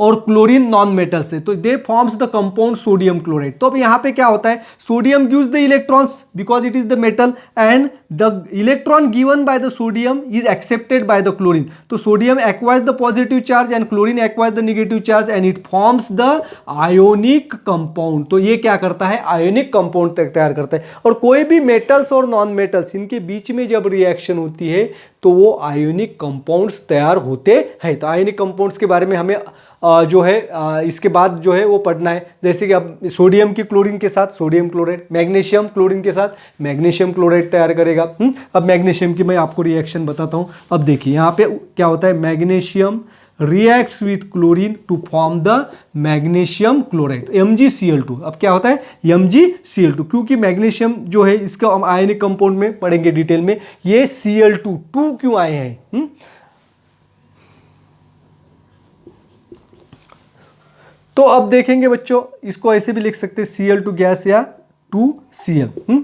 और क्लोरीन नॉन मेटल से, तो they forms the compound sodium chloride. तो अब यहाँ पे क्या होता है, sodium gives the electrons because it is the metal and the electron given by the sodium is accepted by the chlorine. तो sodium acquires the positive charge and chlorine acquires the negative charge and it forms the ionic compound. तो ये क्या करता है, ionic compound तैयार करता है। और कोई भी मेटल्स और नॉन मेटल्स इनके बीच में जब रिएक्शन होती है तो वो आयोनिक कंपाउंड्स तैयार होते हैं। तो आयोनिक कंपाउंड्स के बारे में हमें जो है इसके बाद जो है वो पढ़ना है। जैसे कि अब सोडियम की क्लोरीन के साथ सोडियम क्लोराइड, मैग्नीशियम क्लोरीन के साथ मैग्नीशियम क्लोराइड तैयार करेगा। अब मैग्नीशियम की मैं आपको रिएक्शन बताता हूँ। अब देखिए यहाँ पे क्या होता है, magnesium reacts with chlorine to form the magnesium chloride MgCl2। अब क्या होता है, MgCl2, क्योंकि मैग्नीशियम जो है इसका हम आयनिक कंपाउंड में पढ़ेंगे डिटेल में, ये Cl2 क्यों आए हैं। तो अब देखेंगे बच्चों, इसको ऐसे भी लिख सकते हैं Cl2 गैस या 2Cl।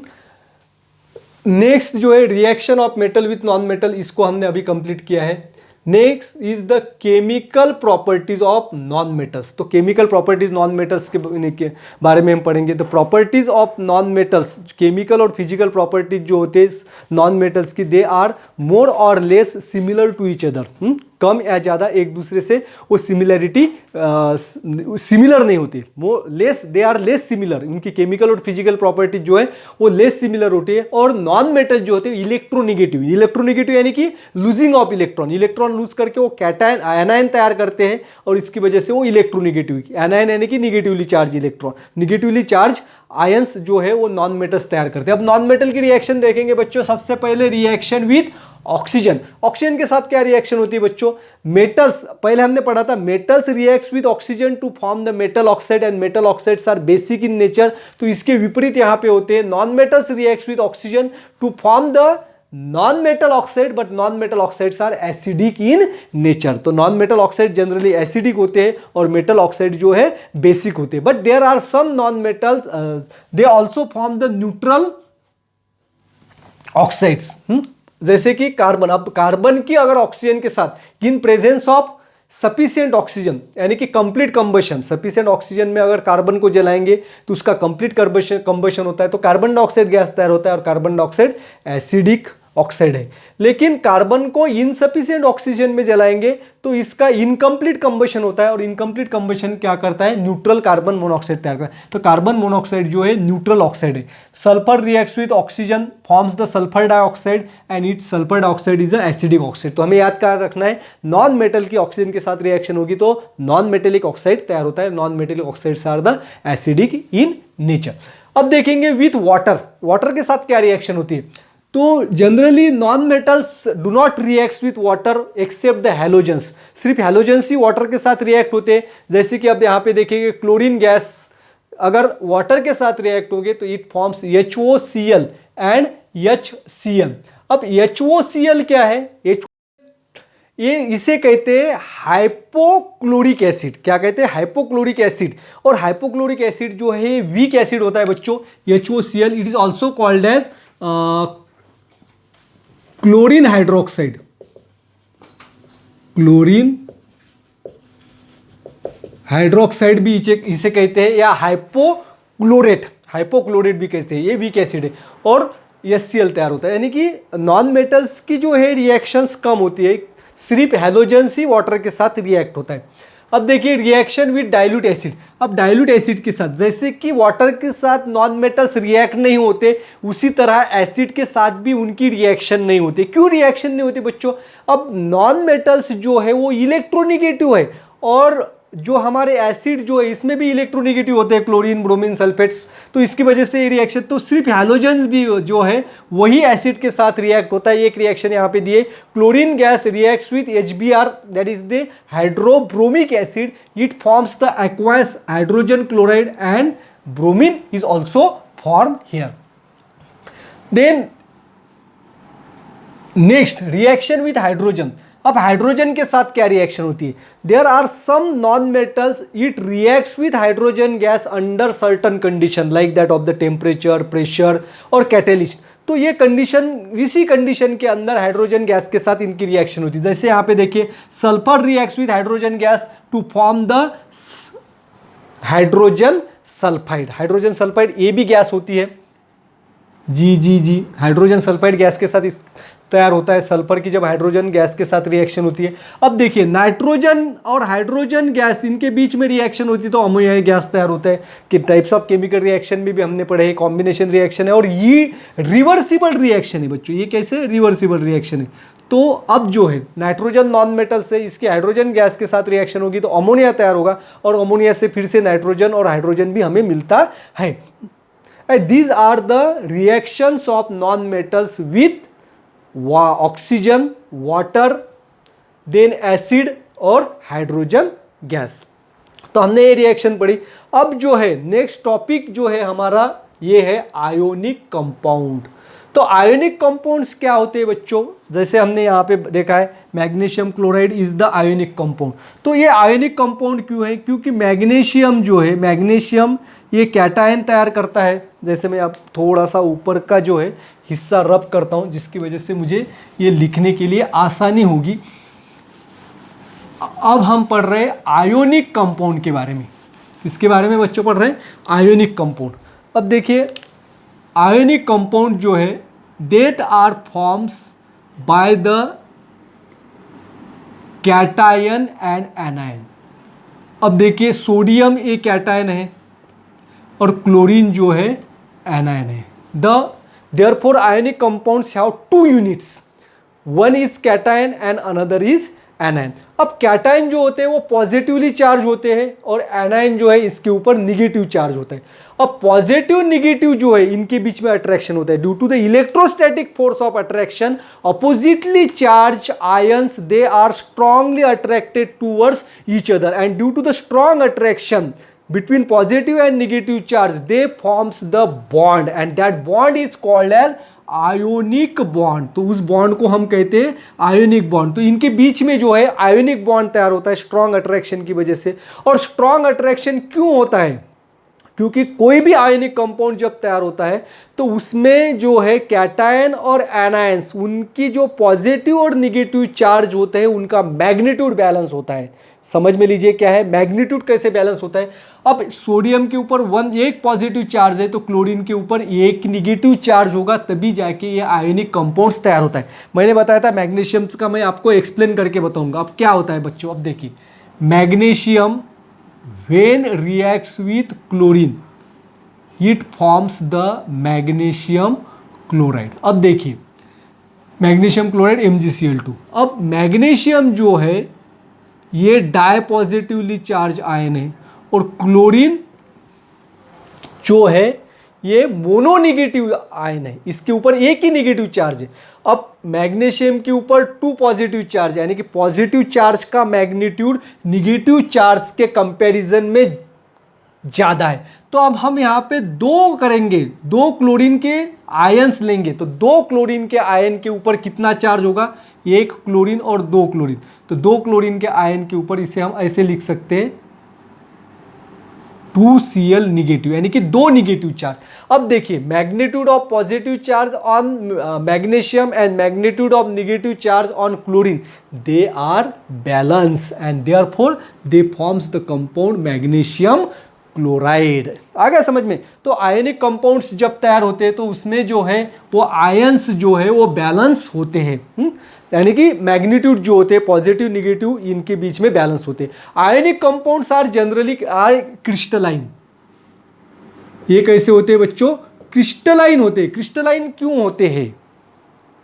नेक्स्ट जो है reaction of metal with non metal, इसको हमने अभी कंप्लीट किया है। Next is the chemical properties of non metals. तो केमिकल प्रॉपर्टीज नॉन मेटल्स के बारे में हम पढ़ेंगे। तो properties of non metals, chemical और फिजिकल प्रॉपर्टीज जो होते हैं नॉन मेटल्स की, दे are more or less similar to each other. कम या ज़्यादा एक दूसरे से वो सिमिलरिटी सिमिलर नहीं होती, वो less, they are less similar. उनकी केमिकल और फिजिकल प्रॉपर्टीज जो है वो लेस सिमिलर होती है। और नॉन मेटल जो होते हैं इलेक्ट्रोनिगेटिव, इलेक्ट्रोनिगेटिव यानी कि losing of electron, electron lose करके वो कैटायन आयनायन तैयार करते हैं और इसकी वजह से वो इलेक्ट्रोनिगेटिव, आयनायन यानी कि negatively charge electron, negatively charge ions जो है वो नॉन मेटल्स तैयार करते हैं। अब नॉन मेटल की रिएक्शन देखेंगे बच्चों। सबसे पहले रिएक्शन विथ ऑक्सीजन। ऑक्सीजन के साथ क्या रिएक्शन होती है बच्चों, मेटल्स, पहले हमने पढ़ा था metals reacts with oxygen to form the metal oxide and metal oxides are basic in nature. तो इसके विपरीत यहाँ पे होते हैं, non metals reacts with oxygen to form the non metal oxide but non metal oxides are acidic in nature. तो non metal oxide generally acidic होते हैं और मेटल ऑक्साइड जो है बेसिक होते हैं। But there are some non metals they also form the neutral oxides, जैसे कि कार्बन। अब कार्बन की अगर ऑक्सीजन के साथ in presence of sufficient oxygen यानी कि कंप्लीट कंबशन, सफिशिएंट ऑक्सीजन में अगर कार्बन को जलाएंगे तो उसका कंप्लीट कंबशन होता है, तो कार्बन डाइऑक्साइड गैस तैयार होता है और कार्बन डाइऑक्साइड एसिडिक ऑक्साइड है। लेकिन कार्बन को इनसफिशिएंट ऑक्सीजन में जलाएंगे तो इसका इनकम्प्लीट कंबशन होता है और इनकम्प्लीट कंबशन क्या करता है, न्यूट्रल कार्बन मोनोऑक्साइड तैयार करता है। तो कार्बन मोनोऑक्साइड जो है न्यूट्रल ऑक्साइड है। Sulphur reacts with oxygen forms the sulphur dioxide and it sulphur dioxide is a acidic oxide. तो हमें याद कर रखना है, नॉन मेटल की ऑक्सीजन के साथ रिएक्शन होगी तो नॉन मेटेलिक ऑक्साइड तैयार होता है। Non metallic oxides are the acidic in nature. अब देखेंगे विथ वाटर, वाटर के साथ क्या रिएक्शन होती है। तो generally non metals do not react with water except the halogens. सिर्फ हैलोजेंस ही वाटर के साथ रिएक्ट होते हैं। जैसे कि अब यहाँ पे देखेंगे क्लोरीन गैस अगर वाटर के साथ रिएक्ट होंगे तो it forms HOCl and HCl। अब HOCl क्या है, ये इसे कहते हैं हाइपोक्लोरिक एसिड। क्या कहते हैं, हाइपोक्लोरिक एसिड। और हाइपोक्लोरिक एसिड जो है वीक एसिड होता है बच्चों, HOCl। It is also called as chlorine hydroxide, chlorine hydroxide भी इसे कहते हैं, या हाइपोक्लोरेट, हाइपोक्लोरेट भी कहते हैं। ये वीक एसिड है और HCl तैयार होता है। यानी कि नॉन मेटल्स की जो है रिएक्शंस कम होती है, सिर्फ हैलोजेंस ही वाटर के साथ रिएक्ट होता है। अब देखिए रिएक्शन विद डाइल्यूट एसिड। अब डाइल्यूट एसिड के साथ, जैसे कि वाटर के साथ नॉन मेटल्स रिएक्ट नहीं होते, उसी तरह एसिड के साथ भी उनकी रिएक्शन नहीं होती। क्यों रिएक्शन नहीं होती बच्चों, अब नॉन मेटल्स जो है वो इलेक्ट्रोनिगेटिव है और जो हमारे एसिड जो है इसमें भी इलेक्ट्रोनिगेटिव होते हैं, क्लोरीन ब्रोमीन सल्फेट्स। तो इसकी वजह से ये रिएक्शन, तो सिर्फ हैलोजेंस भी जो है वही एसिड के साथ रिएक्ट होता है। एक रिएक्शन यहाँ पे दिए, chlorine gas reacts with HBr that is the hydrobromic acid, it forms the aqueous hydrogen chloride and bromine is also form here. Then next reaction with hydrogen. अब हाइड्रोजन के साथ क्या रिएक्शन होती है, there are some non metals it reacts with hydrogen gas under certain condition like that of the temperature, pressure और catalyst. तो ये condition, इसी कंडीशन के अंदर हाइड्रोजन गैस के साथ इनकी रिएक्शन होती है। जैसे यहाँ पे देखिए, sulphur reacts with hydrogen gas to form the hydrogen sulphide. Hydrogen sulphide ये भी गैस होती है, जी हाइड्रोजन सल्फाइड गैस के साथ इस तैयार होता है सल्फर की, जब हाइड्रोजन गैस के साथ रिएक्शन होती है। अब देखिए, नाइट्रोजन और हाइड्रोजन गैस इनके बीच में रिएक्शन होती है तो अमोनिया गैस तैयार होता है। कि टाइप्स ऑफ केमिकल रिएक्शन में भी हमने पढ़े हैं, कॉम्बिनेशन रिएक्शन है और ये रिवर्सिबल रिएक्शन है बच्चों। ये कैसे रिवर्सिबल रिएक्शन है? तो अब जो है नाइट्रोजन नॉन मेटल से इसकी हाइड्रोजन गैस के साथ रिएक्शन होगी तो अमोनिया तैयार होगा, और अमोनिया से फिर से नाइट्रोजन और हाइड्रोजन भी हमें मिलता है। And these are the reactions of non-metals with oxygen, water, then acid और हाइड्रोजन गैस। तो हमने ये रिएक्शन पढ़ी। अब जो है नेक्स्ट टॉपिक जो है हमारा, ये है आयोनिक कंपाउंड। तो आयोनिक कंपाउंड्स क्या होते हैं बच्चों? जैसे हमने यहाँ पे देखा है, magnesium chloride is the ionic compound. तो ये आयोनिक कंपाउंड क्यों है? क्योंकि मैग्नीशियम जो है, मैग्नीशियम ये कैटायन तैयार करता है। जैसे मैं आप थोड़ा सा ऊपर का जो है हिस्सा रब करता हूँ, जिसकी वजह से मुझे ये लिखने के लिए आसानी होगी। अब हम पढ़ रहे हैं आयोनिक कंपाउंड के बारे में। इसके बारे में बच्चों पढ़ रहे हैं आयोनिक कंपाउंड। अब देखिए, आयोनिक कंपाउंड जो है that are forms by the cation and anion। अब देखिए, सोडियम एक कैटायन है और क्लोरीन जो है एनायन है। therefore ionic compounds have two units, one is cation and another is anion। अब कैटायन जो होते हैं वो पॉजिटिवली चार्ज होते हैं और एनायन जो है इसके ऊपर निगेटिव चार्ज होता है। अब पॉजिटिव निगेटिव जो है इनके बीच में अट्रैक्शन होता है due to the electrostatic force of attraction. Oppositely charge ions they are strongly attracted towards each other and due to the strong attraction between positive and negative charge they forms the bond and that bond is called as ionic bond. तो उस bond को हम कहते हैं ionic bond. तो इनके बीच में जो है आयोनिक बॉन्ड तैयार होता है स्ट्रॉन्ग अट्रैक्शन की वजह से। और स्ट्रॉन्ग अट्रैक्शन क्यों होता है? क्योंकि कोई भी आयोनिक कंपाउंड जब तैयार होता है तो उसमें जो है कैटायन और एनायंस, उनकी जो पॉजिटिव और निगेटिव चार्ज होते हैं उनका मैग्नीट्यूड बैलेंस होता है। समझ में लीजिए क्या है मैग्नीट्यूड, कैसे बैलेंस होता है। अब सोडियम के ऊपर एक पॉजिटिव चार्ज है तो क्लोरीन के ऊपर एक निगेटिव चार्ज होगा, तभी जाके ये आयोनिक कंपाउंड्स तैयार होता है। मैंने बताया था मैग्नीशियम का, मैं आपको एक्सप्लेन करके बताऊंगा। अब क्या होता है बच्चों, अब देखिए, magnesium when reacts with chlorine it forms the magnesium chloride। अब देखिए, मैग्नीशियम क्लोराइड MgCl2। अब मैग्नीशियम जो है ये डाई पॉजिटिवली चार्ज आयन है और क्लोरीन जो है ये मोनोनिगेटिव आयन है, इसके ऊपर एक ही निगेटिव चार्ज है। अब मैग्नीशियम के ऊपर 2 पॉजिटिव चार्ज, यानी कि पॉजिटिव चार्ज का मैग्नीट्यूड निगेटिव चार्ज के कंपैरिजन में ज़्यादा है। तो अब हम यहाँ पे 2 करेंगे, 2 क्लोरीन के आयंस लेंगे तो 2 क्लोरीन के आयन के ऊपर कितना चार्ज होगा? 1 क्लोरीन और 2 क्लोरीन। तो 2 क्लोरीन के आयन के ऊपर इसे हम ऐसे लिख सकते हैं 2Cl निगेटिव, यानी कि 2 निगेटिव चार्ज। अब देखिए, magnitude of positive charge on magnesium and magnitude of negative charge on chlorine, they are balance and therefore they forms the compound magnesium chloride. आ गया समझ में? तो आयनिक कंपाउंड्स जब तैयार होते हैं तो उसमें जो है वो आयंस जो है वो बैलेंस होते हैं, यानी कि मैग्नीट्यूड जो होते हैं पॉजिटिव निगेटिव इनके बीच में बैलेंस होते हैं। Ionic compounds are generally are crystalline. ये कैसे होते हैं बच्चों? क्रिस्टलाइन होते हैं। क्रिस्टलाइन क्यों होते हैं?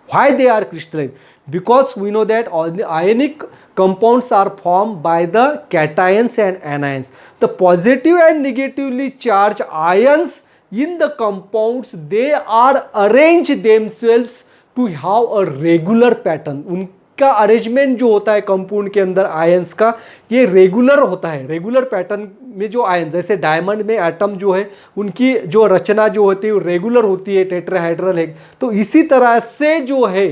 Why they are crystalline? Because we know that all the ionic compounds are formed by the cations and anions. The positive and negatively charged ions in the compounds, they are arranged themselves to have a regular pattern। उनका arrangement जो होता है compound के अंदर ions का, ये regular होता है। रेगुलर पैटर्न में जो आयन, जैसे डायमंड में एटम जो है उनकी जो रचना जो होती है वो रेगुलर होती है, टेट्राहेड्रल है। तो इसी तरह से जो है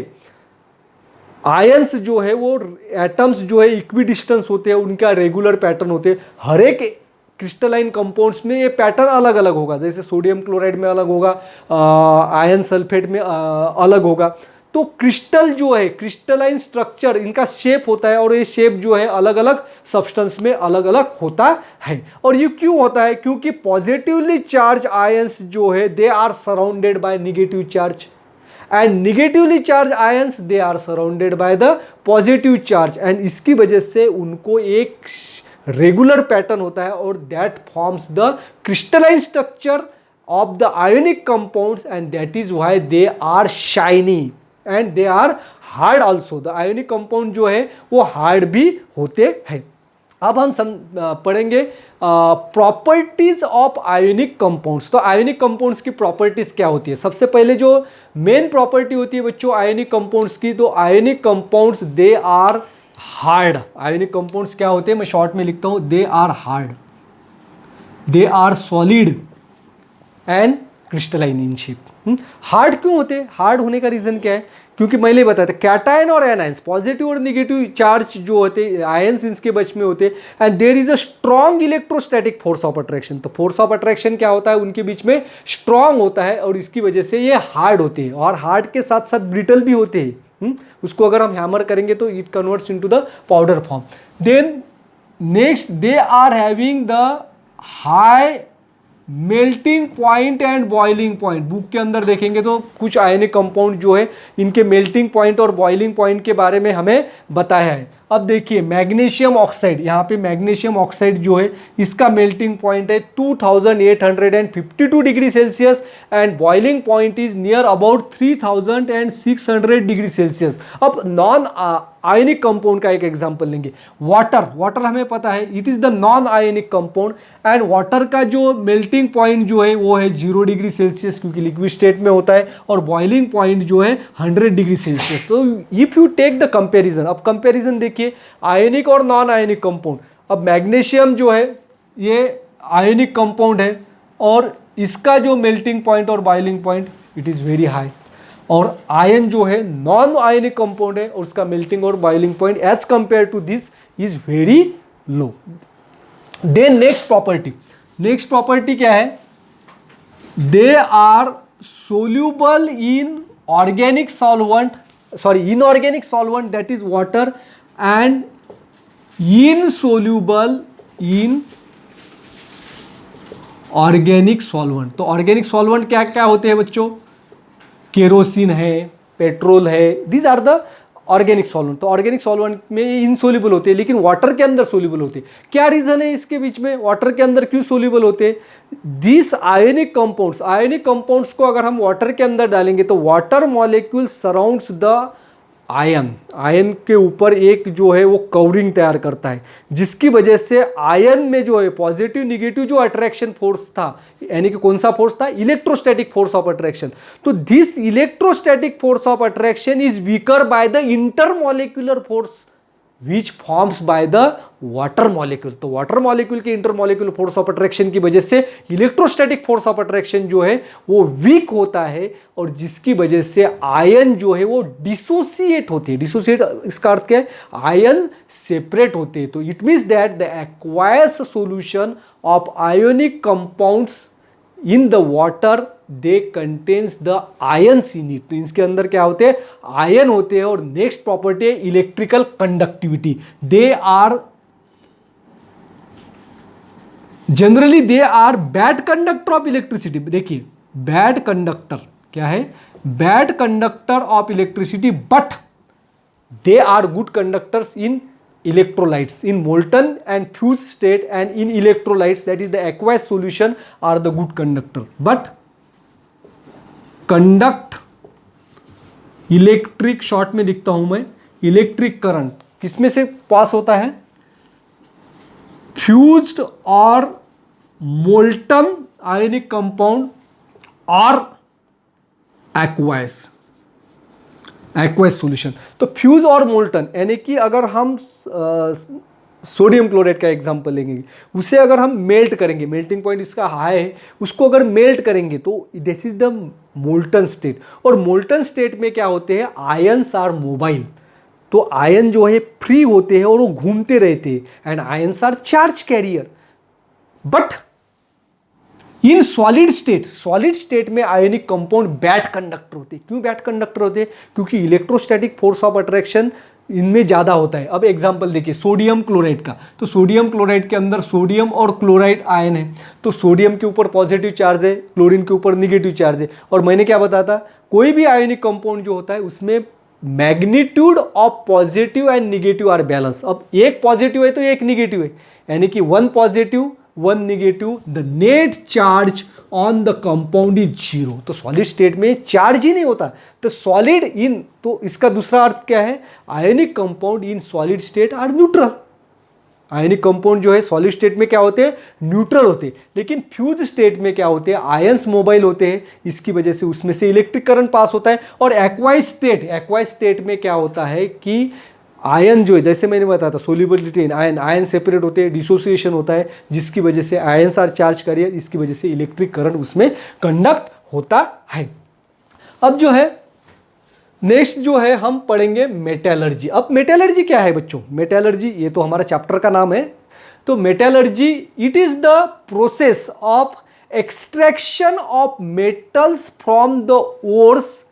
आयंस जो है वो एटम्स जो है इक्विडिस्टेंस होते हैं, उनका रेगुलर पैटर्न होते हैं। हर एक क्रिस्टलाइन कंपाउंड्स में ये पैटर्न अलग अलग होगा, जैसे सोडियम क्लोराइड में अलग होगा, आयरन सल्फेट में अलग होगा। तो क्रिस्टल जो है, क्रिस्टलाइन स्ट्रक्चर इनका शेप होता है, और ये शेप जो है अलग अलग सब्सटेंस में अलग अलग होता है। और ये क्यों होता है? क्योंकि पॉजिटिवली चार्ज आयंस जो है they are surrounded by negative charge, and negatively charge ions they are surrounded by the positive charge, and इसकी वजह से उनको एक रेगुलर पैटर्न होता है, और that forms the crystalline structure of the ionic compounds, and that is why they are shiny and they are hard also. The ionic compound जो है वो हार्ड भी होते हैं। अब हम पढ़ेंगे प्रॉपर्टीज ऑफ आयोनिक कंपाउंड्स। तो आयोनिक कंपाउंड्स की प्रॉपर्टीज क्या होती है? सबसे पहले जो मेन प्रॉपर्टी होती है बच्चों आयोनिक कंपाउंड्स की, तो ionic compounds they are hard. Ionic compounds क्या होते हैं? मैं शॉर्ट में लिखता हूं, they are hard, they are solid and crystalline in shape. Hard क्यों होते हैं? हार्ड होने का रीजन क्या है? क्योंकि मैंने बताया था कैटायन और एनायंस, पॉजिटिव और नेगेटिव चार्ज जो होते हैं, आयंस इसके बच में होते हैं, and there is a strong electrostatic force of attraction. तो फोर्स ऑफ अट्रैक्शन क्या होता है? उनके बीच में स्ट्रॉन्ग होता है, और इसकी वजह से ये हार्ड होते हैं, और हार्ड के साथ साथ ब्रिटल भी होते हैं। उसको अगर हम हैमर करेंगे तो it converts into the powder form. Then next, they are having the high melting point and boiling point. Book के अंदर देखेंगे तो कुछ आयनिक कंपाउंड जो है इनके मेल्टिंग पॉइंट और बॉइलिंग पॉइंट के बारे में हमें बताया है। अब देखिए मैग्नीशियम ऑक्साइड, यहाँ पे मैग्नीशियम ऑक्साइड जो है इसका मेल्टिंग पॉइंट है 2852 degree Celsius, and boiling point is near about 3600 degree Celsius. अब नॉन आयनिक कंपाउंड का एक एग्जांपल लेंगे, वाटर। वाटर हमें पता है it is the non ionic compound, and water का जो मेल्टिंग पॉइंट जो है वो है 0 डिग्री सेल्सियस, क्योंकि लिक्विड स्टेट में होता है, और बॉइलिंग पॉइंट जो है 100 डिग्री सेल्सियस। तो if you take the comparison, अब कंपेरिजन देखिए आयनिक और नॉन आयनिक कंपाउंड। अब मैग्नीशियम जो है ये आयनिक कंपाउंड है, और इसका जो मेल्टिंग पॉइंट और boiling point it is very high, और आयन जो है नॉन आयनिक कंपाउंड है, और उसका मेल्टिंग और boiling point as compare to this is very low. Then next property क्या है? They are soluble in organic solvent, inorganic solvent that is water, and insoluble in organic solvent. तो organic solvent क्या क्या होते हैं बच्चों? Kerosene है, petrol है, these are the organic solvent. तो ऑर्गेनिक सॉल्वेंट में इनसोल्यूबल होते हैं, लेकिन वाटर के अंदर सोल्यूबल होते हैं। क्या रीजन है इसके बीच में? वाटर के अंदर क्यों सोल्यूबल होते हैं? दिस आयोनिक कंपाउंड्स को अगर हम वाटर के अंदर डालेंगे तो water molecule surrounds the ion के ऊपर एक जो है वो कवरिंग तैयार करता है, जिसकी वजह से आयन में जो है पॉजिटिव निगेटिव जो अट्रैक्शन फोर्स था, यानी कि कौन सा फोर्स था? Electrostatic force of attraction. तो this electrostatic force of attraction is weaker by the intermolecular force which forms by the water molecule. तो वाटर मॉलिक्यूल के इंटरमॉलिक्यूलर फोर्स ऑफ अट्रैक्शन की वजह से इलेक्ट्रोस्टैटिक फोर्स ऑफ अट्रैक्शन जो है वो week होता है, और जिसकी वजह से आयन जो है वो डिसोसिएट होते हैं। डिसोसिएट इसका अर्थ क्या है? आयन सेपरेट होते हैं। तो it means that the aqueous solution of ionic compounds in the water they contains the ions in it. तो इसके अंदर क्या होते हैं? आयन होते हैं। और नेक्स्ट प्रॉपर्टी है electrical conductivity. They are generally they are bad conductor of electricity. देखिए बैड कंडक्टर क्या है? Bad conductor of electricity, but they are good conductors in electrolytes, in molten and fused state, and in electrolytes, that is the aqueous solution, are the good conductor, but conduct electric, short में लिखता हूं मैं, electric current किसमें से पास होता है? Fused और molten ionic compound और एक्वायस सॉल्यूशन। तो फ्यूज और मोल्टन, यानी कि अगर हम सोडियम क्लोराइड का एग्जांपल लेंगे, उसे अगर हम मेल्ट करेंगे, मेल्टिंग पॉइंट इसका हाई है, उसको अगर मेल्ट करेंगे तो this is the molten state. और मोल्टन स्टेट में क्या होते हैं? Ions are mobile. तो आयन जो है फ्री होते हैं और वो घूमते रहते हैं, and ions are charge carrier. But in solid state में आयोनिक कंपाउंड बैड कंडक्टर होते हैं। क्यों बैड कंडक्टर होते हैं? क्योंकि इलेक्ट्रोस्टैटिक फोर्स ऑफ अट्रैक्शन इनमें ज़्यादा होता है। अब एग्जांपल देखिए सोडियम क्लोराइड का, तो सोडियम क्लोराइड के अंदर सोडियम और क्लोराइड आयन है, तो सोडियम के ऊपर पॉजिटिव चार्ज है, क्लोरीन के ऊपर निगेटिव चार्ज है। और मैंने क्या बताया था, कोई भी आयोनिक कंपाउंड जो होता है उसमें magnitude of positive and negative are balance. अब एक पॉजिटिव है तो एक निगेटिव है, यानी कि one positive one negative, the net charge on the compound is zero. तो सॉलिड स्टेट में चार्ज ही नहीं होता, तो सॉलिड इन, तो इसका दूसरा अर्थ क्या है, ionic compound in solid state are neutral. Ionic compound जो है सॉलिड स्टेट में क्या होते हैं, न्यूट्रल होते हैं। लेकिन फ्यूज स्टेट में क्या होते हैं, आयंस मोबाइल होते हैं, इसकी वजह से उसमें से इलेक्ट्रिक करंट पास होता है। और एक्वाइज स्टेट में क्या होता है कि आयन जो है, जैसे मैंने बताया था सोल्यूबिलिटी इन आयन सेपरेट होते हैं, डिसोसिएशन होता है, जिसकी वजह से आयंस आर चार्ज करियर, इसकी वजह से इलेक्ट्रिक करंट उसमें कंडक्ट होता है। अब जो है नेक्स्ट जो है हम पढ़ेंगे मेटलर्जी। अब मेटलर्जी क्या है बच्चों? मेटलर्जी ये तो हमारा चैप्टर का नाम है। तो metallurgy it is the process of extraction of metals from the ores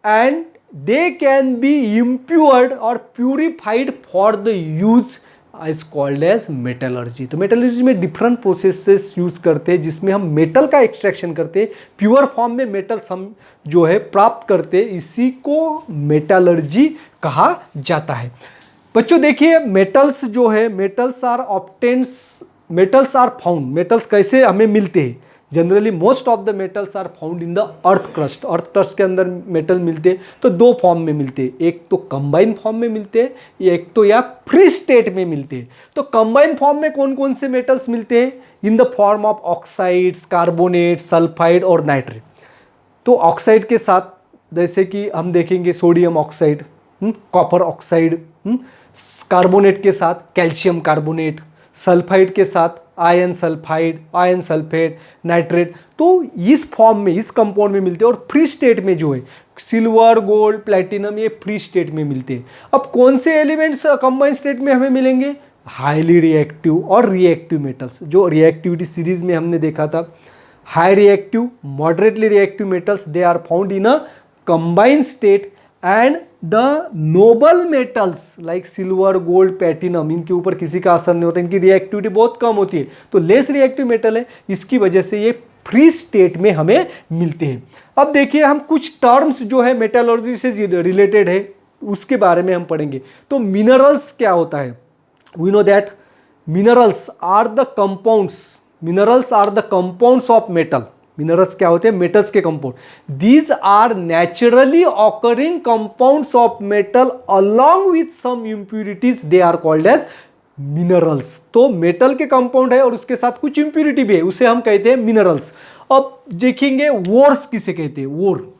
and they can be improved or purified for the use is called as metallurgy। तो मेटलर्जी में डिफरेंट प्रोसेसेस यूज करते हैं जिसमें हम मेटल का extraction करते हैं, pure form में मेटल सम जो है प्राप्त करते हैं, इसी को मेटलर्जी कहा जाता है। बच्चों देखिए मेटल्स जो है, मेटल्स आर फाउंड, मेटल्स कैसे हमें मिलते हैं? Generally most of the metals are found in the earth crust. Earth crust के अंदर मेटल मिलते हैं तो दो फॉर्म में मिलते हैं, एक तो कंबाइन फॉर्म में मिलते हैं, एक तो या फ्री स्टेट में मिलते हैं। तो कंबाइन फॉर्म में कौन कौन से मेटल्स मिलते हैं? इन the form of oxides, carbonate, sulphide और नाइट्रेट। तो ऑक्साइड के साथ जैसे कि हम देखेंगे sodium oxide, copper oxide, carbonate के साथ कैल्शियम कार्बोनेट, सल्फाइड के साथ ion sulphide, ion sulphate, nitrate. तो इस फॉर्म में, इस कंपाउंड में मिलते हैं। और फ्री स्टेट में जो है सिल्वर, गोल्ड, प्लैटिनम, ये फ्री स्टेट में मिलते हैं। अब कौन से एलिमेंट्स कंबाइंड स्टेट में हमें मिलेंगे? हाईली रिएक्टिव और रिएक्टिव मेटल्स, जो रिएक्टिविटी सीरीज में हमने देखा था। High reactive, moderately reactive metals they are found in a combined state and the noble metals like silver, gold, platinum, इनके ऊपर किसी का असर नहीं होता, इनकी रिएक्टिविटी बहुत कम होती है, तो लेस रिएक्टिव मेटल है, इसकी वजह से ये फ्री स्टेट में हमें मिलते हैं। अब देखिए हम कुछ टर्म्स जो है मेटलर्जी से रिलेटेड है उसके बारे में हम पढ़ेंगे। तो मिनरल्स क्या होता है? We know that minerals are the compounds of metal. Minerals क्या होते हैं? मेटल्स के compound. These are naturally occurring compounds of metal along with some impurities, they are called as minerals. तो मेटल के कंपाउंड है और उसके साथ कुछ इम्प्यूरिटी भी है, उसे हम कहते हैं मिनरल्स। अब देखेंगे वोर्स किसे कहते हैं? Ore,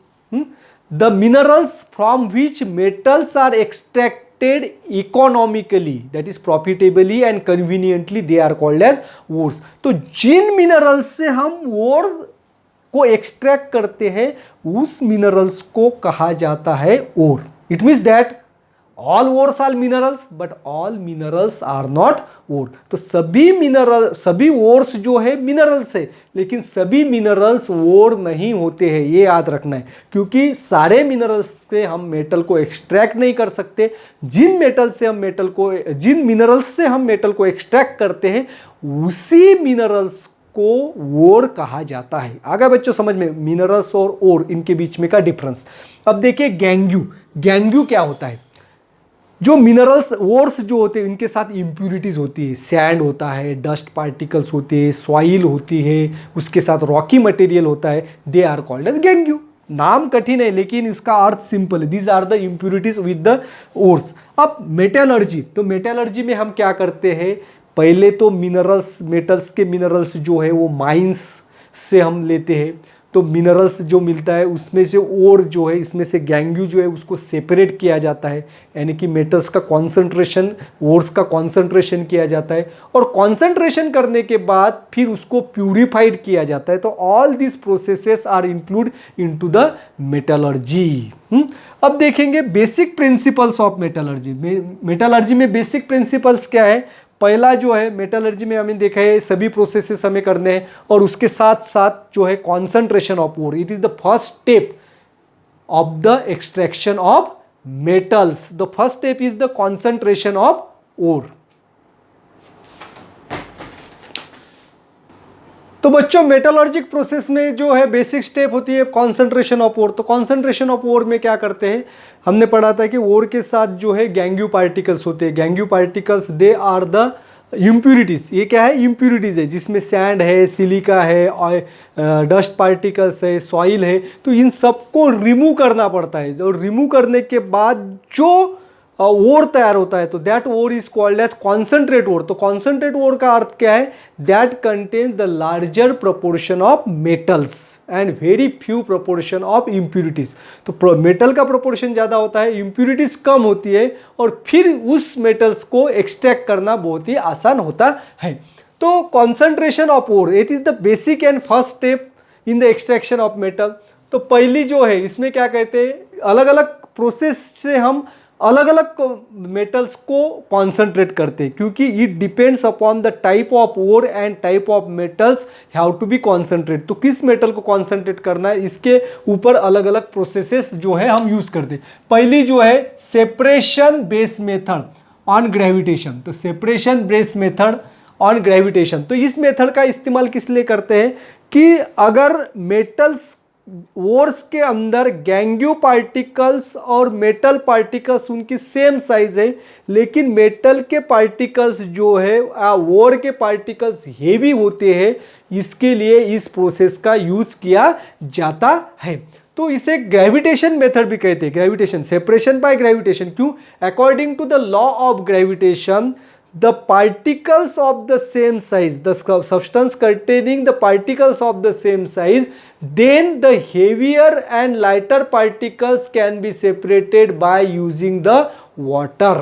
the minerals from which metals are extracted economically, that is profitably and conveniently, they are called as ores. तो जिन मिनरल्स से हम वोर को एक्सट्रैक्ट करते हैं उस मिनरल्स को कहा जाता है ore. It means that all ores are minerals but all minerals are not ore. तो सभी ओर्स जो है मिनरल्स है, लेकिन सभी मिनरल्स ओर नहीं होते हैं, ये याद रखना है, क्योंकि सारे मिनरल्स से हम मेटल को एक्सट्रैक्ट नहीं कर सकते। जिन मिनरल्स से हम मेटल को एक्सट्रैक्ट करते हैं उसी मिनरल्स को ओर कहा जाता है। आगे बच्चों समझ में, मिनरल्स और ओर इनके बीच में का डिफरेंस। अब देखिए गैंग्यू क्या होता है? जो मिनरल्स ओर्स जो होते हैं इनके साथ इम्प्यूरिटीज होती है, सैंड होता है, डस्ट पार्टिकल्स होते हैं, सॉइल होती है, उसके साथ रॉकी मटेरियल होता है, they are called as gangue. नाम कठिन है लेकिन इसका अर्थ सिंपल है, these are the impurities with the ores. अब मेटलर्जी, तो मेटलर्जी में हम क्या करते हैं? पहले तो मेटल्स के मिनरल्स जो है वो माइंस से हम लेते हैं। तो मिनरल्स जो मिलता है उसमें से ओर जो है, इसमें से गैंग्यू जो है उसको सेपरेट किया जाता है, यानी कि मेटल्स का कॉन्सेंट्रेशन, ओर्स का कॉन्सेंट्रेशन किया जाता है, और कॉन्सेंट्रेशन करने के बाद फिर उसको प्यूरिफाइड किया जाता है। तो all this processes are include into the metallurgy. अब देखेंगे basic principles of metallurgy. Metallurgy में बेसिक प्रिंसिपल्स क्या है? पहला जो है मेटलर्जी में हमें देखा है सभी प्रोसेसेस हमें करने हैं, और उसके साथ साथ जो है concentration of ore, it is the first step of the extraction of metals. The first step is the concentration of ore. तो बच्चों मेटलर्जिक प्रोसेस में जो है बेसिक स्टेप होती है कॉन्सेंट्रेशन ऑफ ओर। तो कॉन्सेंट्रेशन ऑफ ओर में क्या करते हैं, हमने पढ़ा था कि ओर के साथ जो है गैंग्यू पार्टिकल्स होते हैं। Gangue particles they are the impurities. ये क्या है, इम्प्यूरिटीज़ है, जिसमें सैंड है, सिलिका है, डस्ट पार्टिकल्स है, सॉइल है। तो इन सबको रिमूव करना पड़ता है, और रिमूव करने के बाद जो ओर तैयार होता है तो that ore is called as concentrate ore. तो कॉन्सेंट्रेट ओर का अर्थ क्या है, that contain the larger proportion of metals and very few proportion of impurities. तो मेटल का प्रोपोर्शन ज़्यादा होता है, इम्प्यूरिटीज़ कम होती है, और फिर उस मेटल्स को एक्सट्रैक्ट करना बहुत ही आसान होता है। तो concentration of ore it is the basic and first step in the extraction of metal. तो पहली जो है इसमें क्या कहते हैं, अलग अलग प्रोसेस से हम अलग अलग मेटल्स को कॉन्सेंट्रेट करते हैं, क्योंकि it depends upon the type of ore and type of metals have to be concentrate. तो किस मेटल को कॉन्सेंट्रेट करना है, इसके ऊपर अलग अलग प्रोसेसेस जो है हम यूज़ करते हैं। पहली जो है separation base method on gravitation. तो separation base method on gravitation, तो इस मेथड का इस्तेमाल किस लिए करते हैं कि अगर मेटल्स ओर्स के अंदर गैंग्यू पार्टिकल्स और मेटल पार्टिकल्स उनकी सेम साइज है, लेकिन मेटल के पार्टिकल्स जो है ओर के पार्टिकल्स हेवी होते हैं, इसके लिए इस प्रोसेस का यूज़ किया जाता है। तो इसे ग्रेविटेशन मेथड भी कहते हैं। Gravitation, separation by gravitation. क्यों? According to the law of gravitation, the particles of the same size, the substance containing the particles of the same size, then the heavier and lighter particles can be separated by using the water.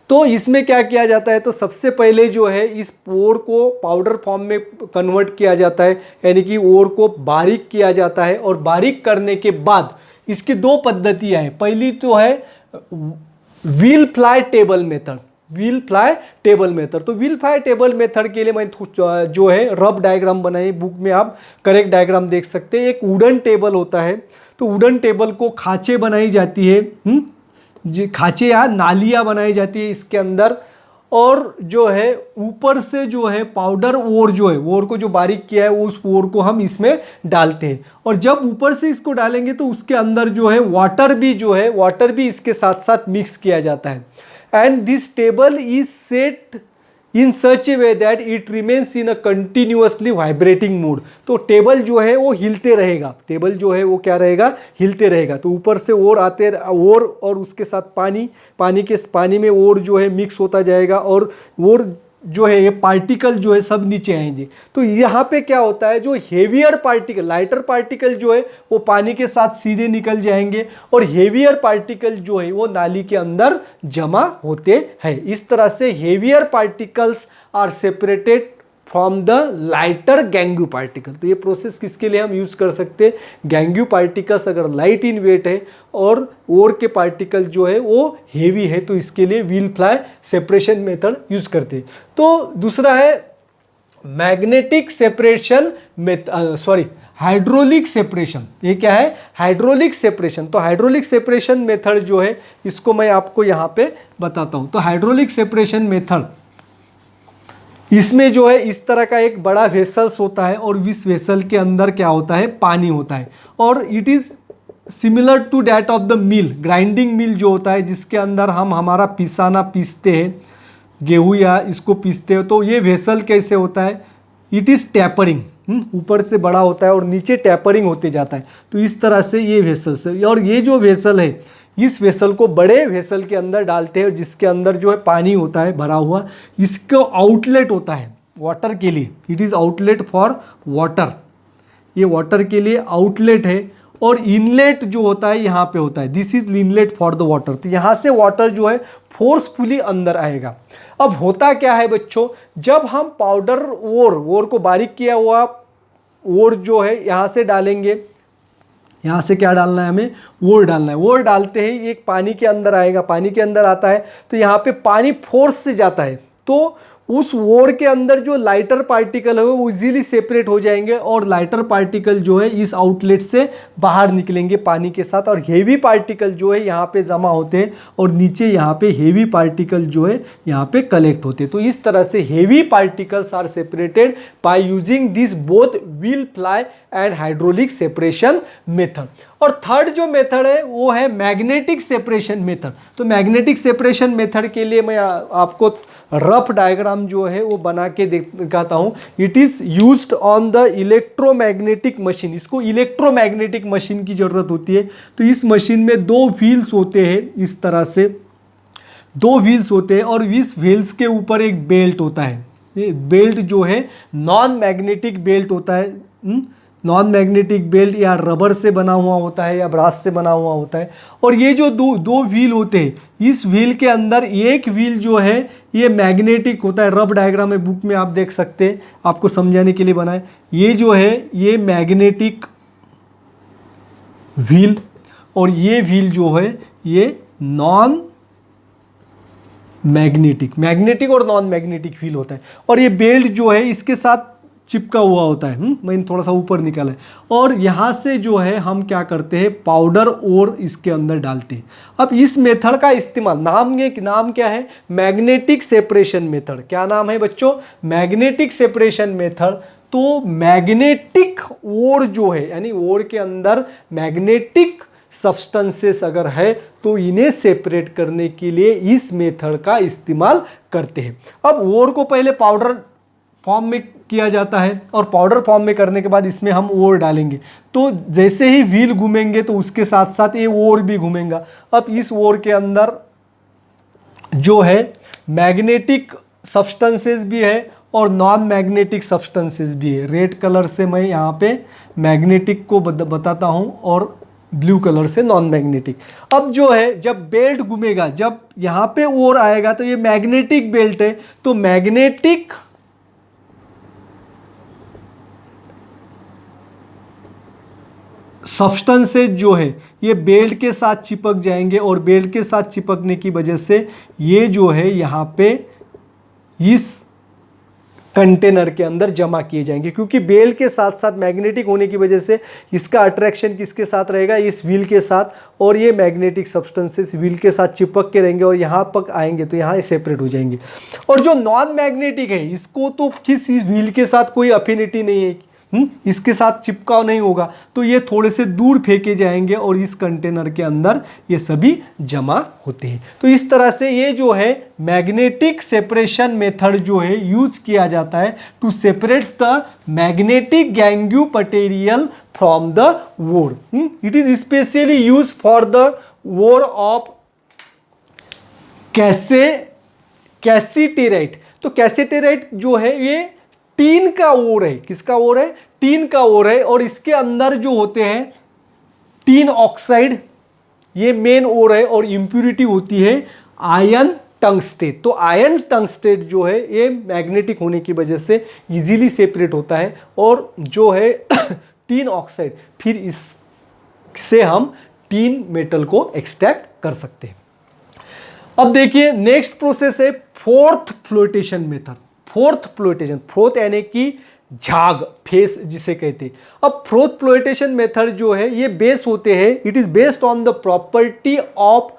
तो इसमें क्या किया जाता है, तो सबसे पहले जो है इस ओर को पाउडर फॉर्म में कन्वर्ट किया जाता है, यानी कि ओर को बारीक किया जाता है, और बारीक करने के बाद इसकी दो पद्धतियाँ हैं। पहली तो है wheel fly table method. Wheel fly table method, तो व्हील फ्लाई टेबल मेथड के लिए मैं जो है रफ डायग्राम बनाई, बुक में आप करेक्ट डायग्राम देख सकते हैं। एक वुडन टेबल होता है, तो वुडन टेबल को खांचे बनाई जाती है, जी खांचे या नालियाँ बनाई जाती है इसके अंदर, और जो है ऊपर से जो है पाउडर ओर जो है, ओर को जो बारीक किया है उस ओर को हम इसमें डालते हैं, और जब ऊपर से इसको डालेंगे तो उसके अंदर जो है वाटर भी इसके साथ साथ मिक्स किया जाता है। And this table is set in such a way that it remains in a continuously vibrating mode. तो टेबल जो है वो हिलते रहेगा, टेबल जो है वो क्या रहेगा, हिलते रहेगा। तो ऊपर से ओर आते ओर और उसके साथ पानी में ओर जो है मिक्स होता जाएगा, और ओर जो है ये पार्टिकल जो है सब नीचे आएंगे। तो यहाँ पे क्या होता है, जो हेवियर पार्टिकल, लाइटर पार्टिकल जो है वो पानी के साथ सीधे निकल जाएंगे, और हेवियर पार्टिकल जो है वो नाली के अंदर जमा होते हैं। इस तरह से heavier particles are separated from the lighter gangue particle. तो ये प्रोसेस किसके लिए हम यूज़ कर सकते हैं, गैंग्यू पार्टिकल्स अगर लाइट इन वेट है और ओर के पार्टिकल जो है वो हेवी है, तो इसके लिए wheel fly separation method use करते हैं। तो दूसरा है मैग्नेटिक सेपरेशन हाइड्रोलिक सेपरेशन। ये क्या है, हाइड्रोलिक सेपरेशन। तो हाइड्रोलिक सेपरेशन मेथड जो है इसको मैं आपको यहाँ पे बताता हूँ। तो हाइड्रोलिक सेपरेशन मेथड, इसमें जो है इस तरह का एक बड़ा वेसल्स होता है, और इस वेसल के अंदर क्या होता है, पानी होता है, और it is similar to that of the mill, grinding mill जो होता है, जिसके अंदर हम हमारा पीसते हैं गेहूँ या इसको पीसते हैं। तो ये वेसल कैसे होता है, इट इज़ टैपरिंग, ऊपर से बड़ा होता है और नीचे टैपरिंग होते जाता है। तो इस तरह से ये वेसल्स है, और ये जो वेसल है इस वेसल को बड़े वेसल के अंदर डालते हैं, जिसके अंदर जो है पानी होता है भरा हुआ, इसको आउटलेट होता है वाटर के लिए, it is outlet for water, ये वाटर के लिए आउटलेट है, और इनलेट जो होता है यहाँ पे होता है, this is inlet for the water. तो यहाँ से वाटर जो है फोर्सफुली अंदर आएगा। अब होता क्या है बच्चों, जब हम पाउडर ओर को बारीक किया हुआ ओर जो है यहाँ से डालेंगे, यहाँ से क्या डालना है हमें, ओर डालना है। ओर डालते ही एक पानी के अंदर आएगा, पानी के अंदर आता है तो यहाँ पे पानी फोर्स से जाता है, तो उस ओर के अंदर जो लाइटर पार्टिकल है वो इजीली सेपरेट हो जाएंगे और लाइटर पार्टिकल जो है इस आउटलेट से बाहर निकलेंगे पानी के साथ, और हेवी पार्टिकल जो है यहाँ पे जमा होते हैं और नीचे यहाँ पे हेवी पार्टिकल जो है यहाँ पे कलेक्ट होते हैं। तो इस तरह से heavy particles are separated by using this both Wilfley and hydraulic separation method. और थर्ड जो मेथड है वो है मैग्नेटिक सेपरेशन मेथड। तो मैग्नेटिक सेपरेशन मेथड के लिए मैं आपको रफ डायग्राम जो है वो बना के दिखाता हूँ। It is used on the electromagnetic machine. इसको इलेक्ट्रोमैग्नेटिक मशीन की ज़रूरत होती है। तो इस मशीन में दो व्हील्स होते हैं, इस तरह से दो व्हील्स होते हैं और इस व्हील्स के ऊपर एक बेल्ट होता है। ये बेल्ट जो है नॉन मैग्नेटिक बेल्ट होता है। नॉन मैग्नेटिक बेल्ट या रबर से बना हुआ होता है या ब्रास से बना हुआ होता है। और ये जो दो व्हील होते हैं, इस व्हील के अंदर एक व्हील जो है ये मैग्नेटिक होता है। रफ डायग्राम में बुक में आप देख सकते हैं, आपको समझाने के लिए बना है। ये जो है ये मैग्नेटिक व्हील और ये व्हील जो है ये नॉन मैग्नेटिक और नॉन मैग्नेटिक व्हील होता है। और ये बेल्ट जो है इसके साथ चिपका हुआ होता है। मैंने थोड़ा सा ऊपर निकाला है। और यहाँ से जो है हम क्या करते हैं, पाउडर और इसके अंदर डालते हैं। अब इस मेथड का इस्तेमाल, नाम क्या है, मैग्नेटिक सेपरेशन मेथड। क्या नाम है बच्चों, मैग्नेटिक सेपरेशन मेथड। तो मैग्नेटिक ओर जो है, यानी ओर के अंदर मैग्नेटिक सब्सटेंसेस अगर है तो इन्हें सेपरेट करने के लिए इस मेथड का इस्तेमाल करते हैं। अब ओर को पहले पाउडर फॉर्म में किया जाता है और पाउडर फॉर्म में करने के बाद इसमें हम ओर डालेंगे। तो जैसे ही व्हील घूमेंगे तो उसके साथ साथ ये ओर भी घूमेगा। अब इस ओर के अंदर जो है मैग्नेटिक सब्सटेंसेस भी है और नॉन मैग्नेटिक सब्सटेंसेस भी है। रेड कलर से मैं यहाँ पे मैग्नेटिक को बताता हूँ और ब्लू कलर से नॉन मैग्नेटिक। अब जो है जब बेल्ट घूमेगा, जब यहाँ पे ओर आएगा तो ये मैग्नेटिक बेल्ट है। तो मैग्नेटिक सब्सटेंसेस जो है ये बेल्ट के साथ चिपक जाएंगे और बेल्ट के साथ चिपकने की वजह से ये जो है यहाँ पे इस कंटेनर के अंदर जमा किए जाएंगे, क्योंकि बेल्ट के साथ साथ मैग्नेटिक होने की वजह से इसका अट्रैक्शन किसके साथ रहेगा, इस व्हील के साथ। और ये मैग्नेटिक सब्सटेंसेस व्हील के साथ चिपक के रहेंगे और यहाँ तक आएंगे तो यहाँ सेपरेट हो जाएंगे। और जो नॉन मैग्नेटिक है इसको तो किसी व्हील के साथ कोई अफिनिटी नहीं है, इसके साथ चिपकाव नहीं होगा, तो ये थोड़े से दूर फेंके जाएंगे और इस कंटेनर के अंदर ये सभी जमा होते हैं। तो इस तरह से ये जो है मैग्नेटिक सेपरेशन मेथड जो है यूज किया जाता है to separate the magnetic gangue material from the ore. It is specially use for the ore of cassiterite. तो कैसीटेराइट जो है ये टीन का ओर है। किसका ओर है, टीन का ओर है। और इसके अंदर जो होते हैं टीन ऑक्साइड, ये मेन ओर है। और इंप्यूरिटी होती है आयन टंगस्टेट। तो आयन टंगस्टेट जो है ये मैग्नेटिक होने की वजह से इजीली सेपरेट होता है। और जो है टीन ऑक्साइड, फिर इससे हम टीन मेटल को एक्सट्रैक्ट कर सकते हैं। अब देखिए नेक्स्ट प्रोसेस है fourth flotation method. Fourth flotation, fourth यानी कि झाग, फेस जिसे कहते हैं। अब फोर्थ फ्लोटेशन मेथड जो है ये बेस होते हैं, it is based on the property of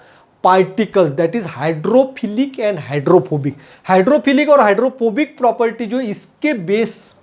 particles that is hydrophilic and hydrophobic. Hydrophilic और हाइड्रोफोबिक प्रॉपर्टी जो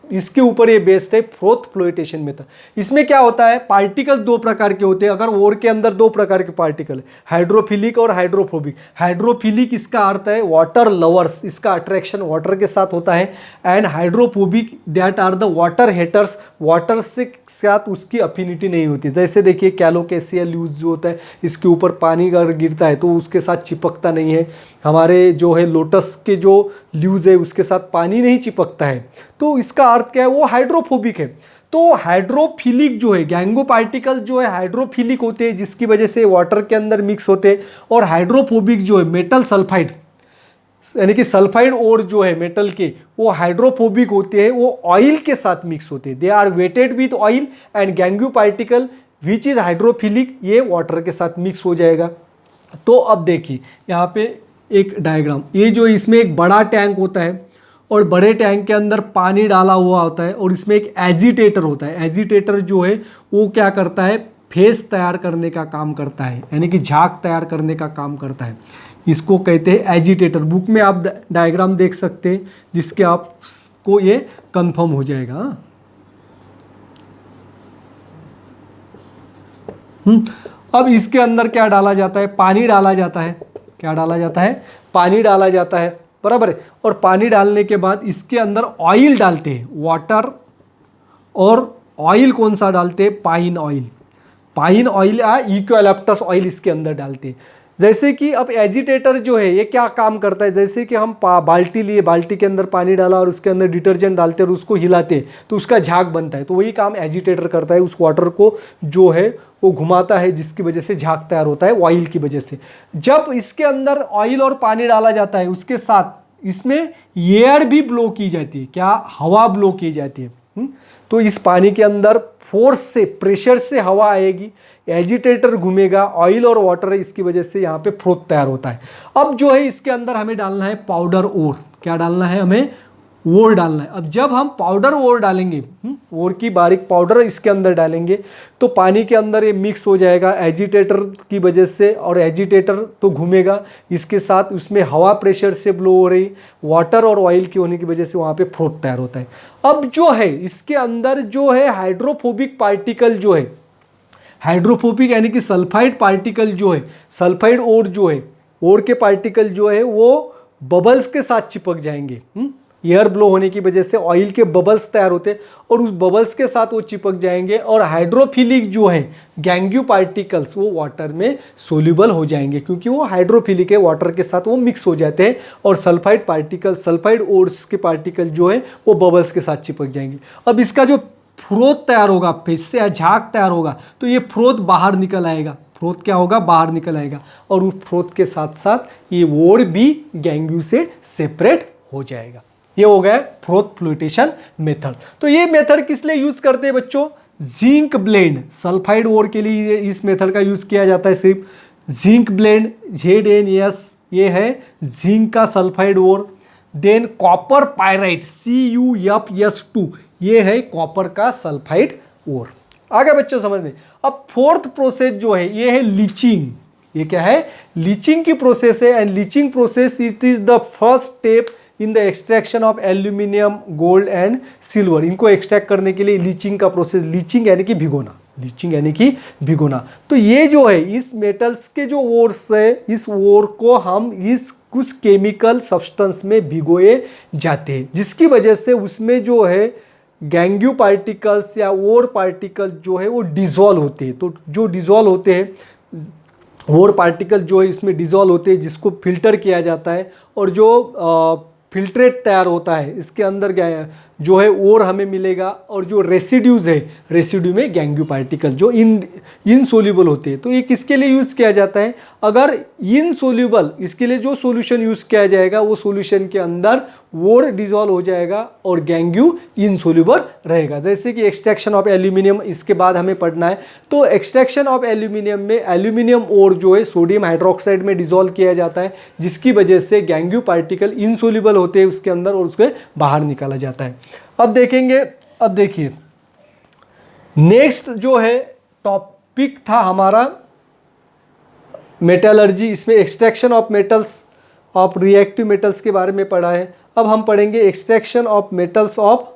इसके ऊपर ये बेस्ड है फोर्थ फ्लोटेशन मेथड। इसमें क्या होता है, पार्टिकल दो प्रकार के होते हैं। अगर ओर के अंदर दो प्रकार के पार्टिकल है, हाइड्रोफिलिक और हाइड्रोफोबिक। हाइड्रोफिलिक इसका अर्थ है वाटर लवर्स, इसका अट्रैक्शन वाटर के साथ होता है। And hydrophobic that are the water haters, water से साथ उसकी अफिनिटी नहीं होती। जैसे देखिए कैलोकेसिया ल्यूज जो होता है, इसके ऊपर पानी अगर गिरता है तो उसके साथ चिपकता नहीं है। हमारे जो है लोटस के जो ल्यूज है उसके साथ पानी नहीं चिपकता है। तो इसका अर्थ क्या है, वो हाइड्रोफोबिक है। तो हाइड्रोफिलिक जो है, गैंगो पार्टिकल जो है हाइड्रोफिलिक होते हैं जिसकी वजह से वाटर के अंदर मिक्स होते हैं। और हाइड्रोफोबिक जो है मेटल सल्फाइड, यानी कि सल्फाइड और जो है मेटल के, वो हाइड्रोफोबिक होते हैं, वो ऑयल के साथ मिक्स होते हैं। They are wetted with oil and gangue particle which is hydrophilic, ये वाटर के साथ मिक्स हो जाएगा। तो अब देखिए यहाँ पे एक डायग्राम, ये जो इसमें एक बड़ा टैंक होता है और बड़े टैंक के अंदर पानी डाला हुआ होता है और इसमें एक एजिटेटर होता है। एजिटेटर जो है वो क्या करता है, फेस तैयार करने का काम करता है, यानी कि झाग तैयार करने का काम करता है। इसको कहते हैं एजिटेटर। बुक में आप डायग्राम देख सकते हैं जिसके आपको ये कंफर्म हो जाएगा। अब इसके अंदर क्या डाला जाता है, पानी डाला जाता है। क्या डाला जाता है, पानी डाला जाता है, बराबर है। और पानी डालने के बाद इसके अंदर ऑयल डालते हैं, वाटर, और ऑयल कौन सा डालते हैं, पाइन ऑयल। पाइन ऑयल या यूकैलिप्टस ऑयल इसके अंदर डालते हैं। जैसे कि अब एजिटेटर जो है ये क्या काम करता है, जैसे कि हम बाल्टी लिए, बाल्टी के अंदर पानी डाला और उसके अंदर डिटर्जेंट डालते हैं और उसको हिलाते हैं तो उसका झाग बनता है, तो वही काम एजिटेटर करता है। उस वाटर को जो है वो घुमाता है जिसकी वजह से झाग तैयार होता है ऑयल की वजह से। जब इसके अंदर ऑयल और पानी डाला जाता है उसके साथ इसमें एयर भी ब्लो की जाती है। क्या, हवा ब्लो की जाती है। तो इस पानी के अंदर फोर्स से, प्रेशर से हवा आएगी, एजिटेटर घूमेगा, ऑयल और वाटर है, इसकी वजह से यहाँ पे फ्रोथ तैयार होता है। अब जो है इसके अंदर हमें डालना है पाउडर ओर। क्या डालना है, हमें ओर डालना है। अब जब हम पाउडर ओर डालेंगे, ओर की बारीक पाउडर इसके अंदर डालेंगे तो पानी के अंदर ये मिक्स हो जाएगा एजिटेटर की वजह से, और एजिटेटर तो घूमेगा, इसके साथ उसमें हवा प्रेशर से ब्लो हो रही, वाटर और ऑयल की होने की वजह से वहाँ पे फ्रोथ तैयार होता है। अब जो है इसके अंदर जो है हाइड्रोफोबिक पार्टिकल जो है, हाइड्रोफोबिक यानी कि सल्फाइड पार्टिकल जो है, सल्फाइड ओर जो है, ओर के पार्टिकल जो है वो बबल्स के साथ चिपक जाएंगे। एयर ब्लो होने की वजह से ऑयल के बबल्स तैयार होते हैं और उस बबल्स के साथ वो चिपक जाएंगे, और हाइड्रोफिलिक जो है गैंग्यू पार्टिकल्स वो वाटर में सोल्यूबल हो जाएंगे क्योंकि वो हाइड्रोफिलिक है, वाटर के साथ वो मिक्स हो जाते हैं, और सल्फाइड पार्टिकल, सल्फाइड ओर्स के पार्टिकल जो है वो बबल्स के साथ चिपक जाएंगे। अब इसका जो फ्रोथ तैयार होगा, फेस से झाग तैयार होगा, तो ये फ्रोथ बाहर निकल आएगा। फ्रोथ क्या होगा, बाहर निकल आएगा, और उस फ्रोथ के साथ साथ ये ओर भी गैंग्यू से सेपरेट हो जाएगा। ये हो गया फ्रोथ फ्लोटेशन मेथड। तो ये मेथड किस लिए यूज करते हैं बच्चों, जिंक ब्लेंड, सल्फाइड ओर के लिए इस मेथड का यूज किया जाता है। सिर्फ जिंक ब्लेंड, ZnS, ये है जिंक का sulphide ore. Then copper pyrite, CuFs2, ये है कॉपर का सल्फाइड ओर। आगे बच्चों समझ में। अब फोर्थ प्रोसेस जो है ये है लीचिंग। ये क्या है, लीचिंग की प्रोसेस है, and leaching process it is the first step in the extraction of aluminium, gold and silver. इनको एक्सट्रैक्ट करने के लिए लीचिंग का प्रोसेस, लीचिंग यानी कि भिगोना, लीचिंग यानी कि भिगोना। तो ये जो है इस मेटल्स के जो ओर्स है, इस ओर को हम इस कुछ केमिकल सब्सटेंस में भिगोए जाते हैं, जिसकी वजह से उसमें जो है गैंग्यू पार्टिकल्स या ओर पार्टिकल जो है वो डिजॉल्व होते हैं। तो जो डिजॉल्व होते हैं, ओर पार्टिकल जो है इसमें डिजॉल्व होते हैं, जिसको फिल्टर किया जाता है, और जो फिल्ट्रेट तैयार होता है इसके अंदर जो है ओर हमें मिलेगा, और जो रेसिड्यूज है, रेसिड्यू में गैंग्यू पार्टिकल जो इनसोल्यूबल होते हैं। तो ये किसके लिए यूज़ किया जाता है, अगर इनसोल्यूबल, इसके लिए जो सॉल्यूशन यूज़ किया जाएगा वो सॉल्यूशन के अंदर ओर डिजॉल्व हो जाएगा और गैंग्यू इनसोल्यूबल रहेगा। जैसे कि एक्सट्रैक्शन ऑफ एल्यूमिनियम, इसके बाद हमें पढ़ना है। तो एक्सट्रैक्शन ऑफ एल्यूमिनियम में एल्यूमिनियम ओर जो है सोडियम हाइड्रोक्साइड में डिजॉल्व किया जाता है, जिसकी वजह से गैंग्यू पार्टिकल इनसोल्यूबल होते हैं उसके अंदर और उसके बाहर निकाला जाता है। अब देखेंगे, अब देखिए नेक्स्ट जो है टॉपिक था हमारा मेटलर्जी। इसमें extraction of metals, of reactive metals के बारे में पढ़ा है। अब हम पढ़ेंगे extraction of metals of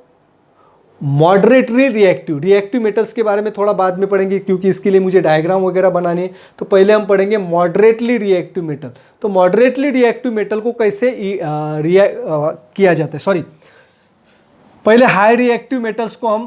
moderately reactive. Reactive metals के बारे में थोड़ा बाद में पढ़ेंगे क्योंकि इसके लिए मुझे डायग्राम वगैरह बनाने हैं। तो पहले हम पढ़ेंगे मॉडरेटली रिएक्टिव मेटल। तो मॉडरेटली रिएक्टिव मेटल को कैसे किया जाता है, सॉरी, पहले हाई रिएक्टिव मेटल्स को हम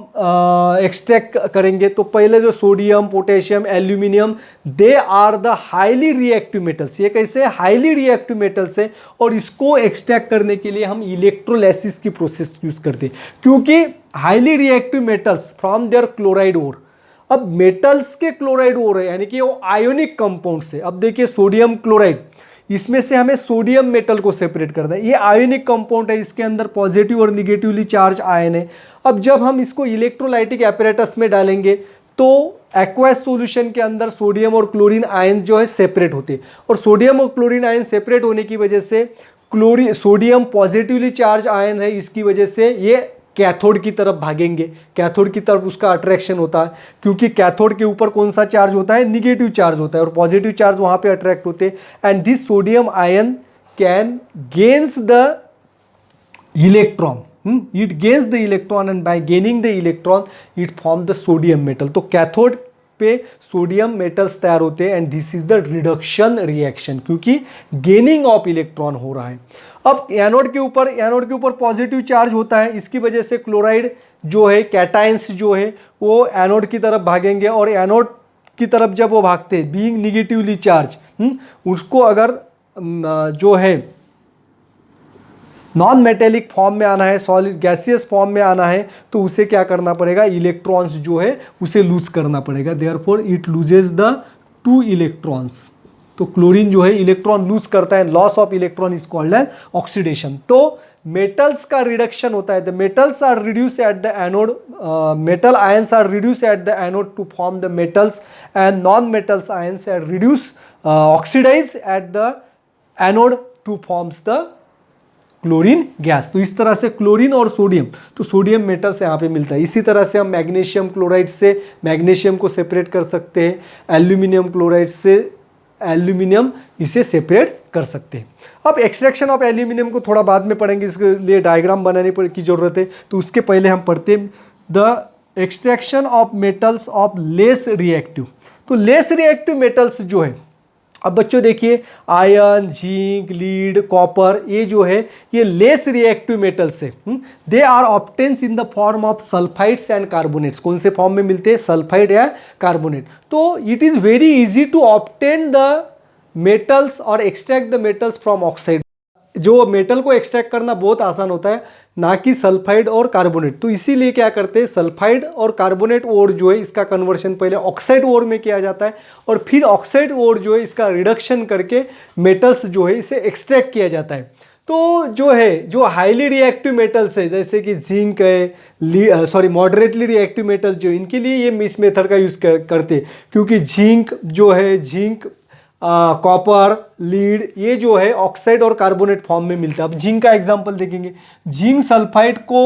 एक्सट्रैक्ट करेंगे। तो पहले जो sodium, potassium, aluminium, they are the highly reactive metals. ये कैसे हाईली रिएक्टिव मेटल्स है, और इसको एक्सट्रैक्ट करने के लिए हम इलेक्ट्रोलाइसिस की प्रोसेस यूज करते हैं, क्योंकि highly reactive metals from their chloride ore. अब मेटल्स के क्लोराइड ओर है, यानी कि वो आयोनिक कंपाउंड से। अब देखिए सोडियम क्लोराइड, इसमें से हमें सोडियम मेटल को सेपरेट करना है। ये आयोनिक कंपाउंड है, इसके अंदर पॉजिटिव और निगेटिवली चार्ज आयन है। अब जब हम इसको इलेक्ट्रोलाइटिक एपरेटस में डालेंगे तो एक्वस सॉल्यूशन के अंदर सोडियम और क्लोरीन आयन जो है सेपरेट होते हैं, और सोडियम और क्लोरीन आयन सेपरेट होने की वजह से सोडियम पॉजिटिवली चार्ज आयन है, इसकी वजह से ये कैथोड की तरफ भागेंगे, कैथोड की तरफ उसका अट्रैक्शन होता है, क्योंकि कैथोड के ऊपर कौन सा चार्ज होता है, निगेटिव चार्ज होता है, और पॉजिटिव चार्ज वहाँ पे अट्रैक्ट होते हैं। And this sodium ion can gains the electron, it gains the electron and by gaining the electron it form the sodium metal। तो कैथोड पे सोडियम मेटल्स तैयार होते हैं and this is the reduction reaction, क्योंकि gaining of electron हो रहा है। अब एनोड के ऊपर पॉजिटिव चार्ज होता है, इसकी वजह से क्लोराइड जो है, कैटायंस जो है वो एनोड की तरफ भागेंगे, और एनोड की तरफ जब वो भागते हैं बीइंग निगेटिवली चार्ज, उसको अगर जो है नॉन मेटेलिक फॉर्म में आना है, सॉलिड गैसियस फॉर्म में आना है, तो उसे क्या करना पड़ेगा, इलेक्ट्रॉन्स जो है उसे लूज करना पड़ेगा। Therefore it loses the 2 electrons. तो क्लोरीन जो है इलेक्ट्रॉन लूज करता है, loss of electron is called as oxidation. तो मेटल्स का रिडक्शन होता है, the metals are reduce at the anode, metal ions are reduce at the anode to form the metals, and non metals ions are reduce oxidise at the anode to forms the chlorine gas. तो इस तरह से chlorine और sodium, तो sodium metal से यहाँ पे मिलता है। इसी तरह से हम मैग्नीशियम क्लोराइड से मैग्नीशियम को सेपरेट कर सकते हैं, एल्यूमिनियम क्लोराइड से एल्यूमिनियम इसे सेपरेट कर सकते हैं। अब एक्सट्रैक्शन ऑफ एल्यूमिनियम को थोड़ा बाद में पढ़ेंगे, इसके लिए डायग्राम बनाने की जरूरत है, तो उसके पहले हम पढ़ते हैं the extraction of metals of less reactive. तो लेस रिएक्टिव मेटल्स जो है, अब बच्चों देखिए आयरन, जिंक, लीड, कॉपर, ये जो है ये लेस रिएक्टिव मेटल्स है। They are obtains in the form of sulphides and carbonates. कौन से फॉर्म में मिलते हैं, सल्फाइड या कार्बोनेट। तो it is very easy to obtain the metals or extract the metals from oxide. जो मेटल को एक्सट्रैक्ट करना बहुत आसान होता है, ना कि सल्फाइड और कार्बोनेट। तो इसीलिए क्या करते हैं, सल्फाइड और कार्बोनेट ओर जो है इसका कन्वर्शन पहले ऑक्साइड ओर में किया जाता है, और फिर ऑक्साइड ओर जो है इसका रिडक्शन करके मेटल्स जो है इसे एक्सट्रैक्ट किया जाता है। तो जो है जो हाईली रिएक्टिव मेटल्स है, जैसे कि जिंक है, मॉडरेटली रिएक्टिव मेटल जो, इनके लिए ये इस मेथड का यूज़ करते हैं, क्योंकि जिंक जो है, जिंक, कॉपर, लीड, ये जो है ऑक्साइड और कार्बोनेट फॉर्म में मिलता है। अब जिंक का एग्जांपल देखेंगे, जिंक सल्फाइड को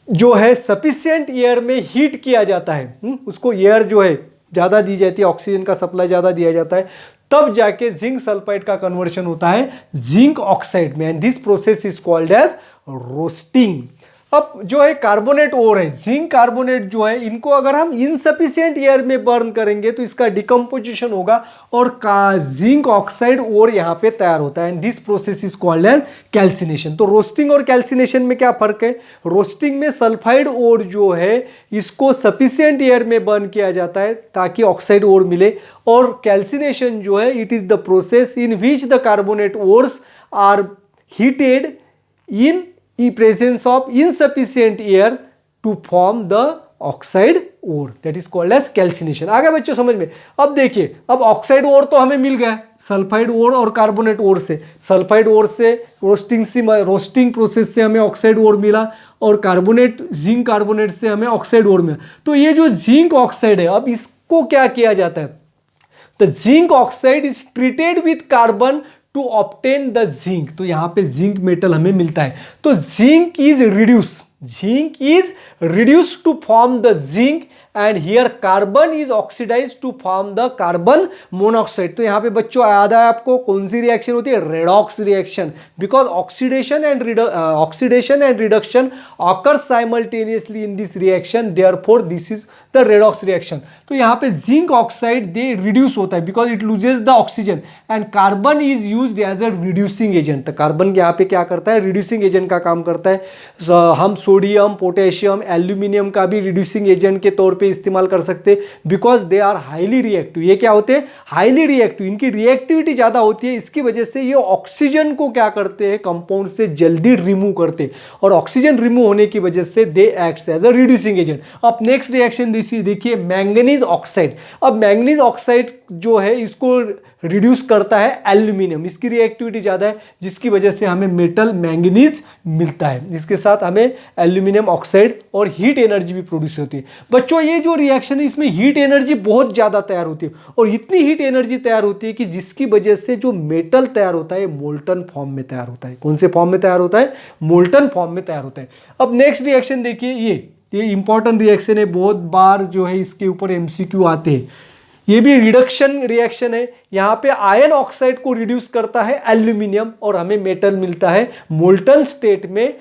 जो है सफिशिएंट एयर में हीट किया जाता है, उसको एयर जो है ज़्यादा दी जाती है, ऑक्सीजन का सप्लाई ज़्यादा दिया जाता है, तब जाके जिंक सल्फाइड का कन्वर्शन होता है जिंक ऑक्साइड में, and this process is called as roasting. अब जो है कार्बोनेट ओर है, जिंक कार्बोनेट जो है, इनको अगर हम इनसफिशिएंट एयर में बर्न करेंगे तो इसका डिकम्पोजिशन होगा और जिंक ऑक्साइड ओर यहाँ पे तैयार होता है, and this process is called as calcination. तो रोस्टिंग और कैल्सिनेशन में क्या फर्क है, रोस्टिंग में सल्फाइड ओर जो है इसको सफिशिएंट एयर में बर्न किया जाता है ताकि ऑक्साइड ओर मिले, और कैल्सिनेशन जो है it is the process in which the carbonate ores are heated in presence of insufficient air to form the oxide ore, that is called as calcination। आ गया बच्चों समझ में। अब देखिए, अब ऑक्साइड ओर तो हमें मिल गया सल्फाइड ओर और कार्बोनेट ओर से। सल्फाइड ओर से रोस्टिंग प्रोसेस से हमें ऑक्साइड ओर मिला, और कार्बोनेट जिंक कार्बोनेट से हमें ऑक्साइड ओर मिला। तो ये जो जिंक ऑक्साइड है, अब इसको क्या किया जाता है, the zinc oxide is treated with carbon to obtain the zinc. तो यहां पे जिंक मेटल हमें मिलता है, तो zinc is reduce to form the zinc, and here carbon is oxidise to form the carbon monoxide. तो यहां पे बच्चों याद है आपको कौन सी रिएक्शन होती है, redox reaction, because oxidation and reduction occur simultaneously in this reaction, therefore this is the redox reaction. तो यहां पे जिंक ऑक्साइड दे रिड्यूस होता है because it loses the oxygen, and carbon is used as a reducing agent. तो carbon यहाँ पे क्या करता है, रिड्यूसिंग एजेंट का काम करता है। हम सोडियम, पोटेशियम, एल्यूमिनियम का भी रिड्यूसिंग एजेंट के तौर पे इस्तेमाल कर सकते, because they are highly reactive. ये क्या होते हैं, हाईली रिएक्टिव, इनकी रिएक्टिविटी ज्यादा होती है, इसकी वजह से ये ऑक्सीजन को क्या करते हैं, कंपाउंड से जल्दी रिमूव करते हैं, और ऑक्सीजन रिमूव होने की वजह से they act as a reducing agent. अब नेक्स्ट रिएक्शन देखिए मैंगनीज ऑक्साइड। अब मैंगनीज ऑक्साइड जो है इसको रिड्यूस करता है एल्यूमिनियम, इसकी रिएक्टिविटी ज़्यादा है जिसकी वजह से हमें मेटल मैंगनीज मिलता है। इसके साथ हमें एल्यूमिनियम ऑक्साइड और हीट एनर्जी भी प्रोड्यूस होती है। बच्चों ये जो रिएक्शन है इसमें हीट एनर्जी बहुत ज़्यादा तैयार होती है और इतनी हीट एनर्जी तैयार होती है कि जिसकी वजह से जो मेटल तैयार होता है मोल्टन फॉर्म में तैयार होता है। कौन से फॉर्म में तैयार होता है? मोल्टन फॉर्म में तैयार होता है। अब नेक्स्ट रिएक्शन देखिए, ये इंपॉर्टेंट रिएक्शन है, बहुत बार जो है इसके ऊपर एमसीक्यू आते हैं। ये भी रिडक्शन रिएक्शन है। यहाँ पे आयन ऑक्साइड को रिड्यूस करता है एल्यूमिनियम और हमें मेटल मिलता है मोल्टन स्टेट में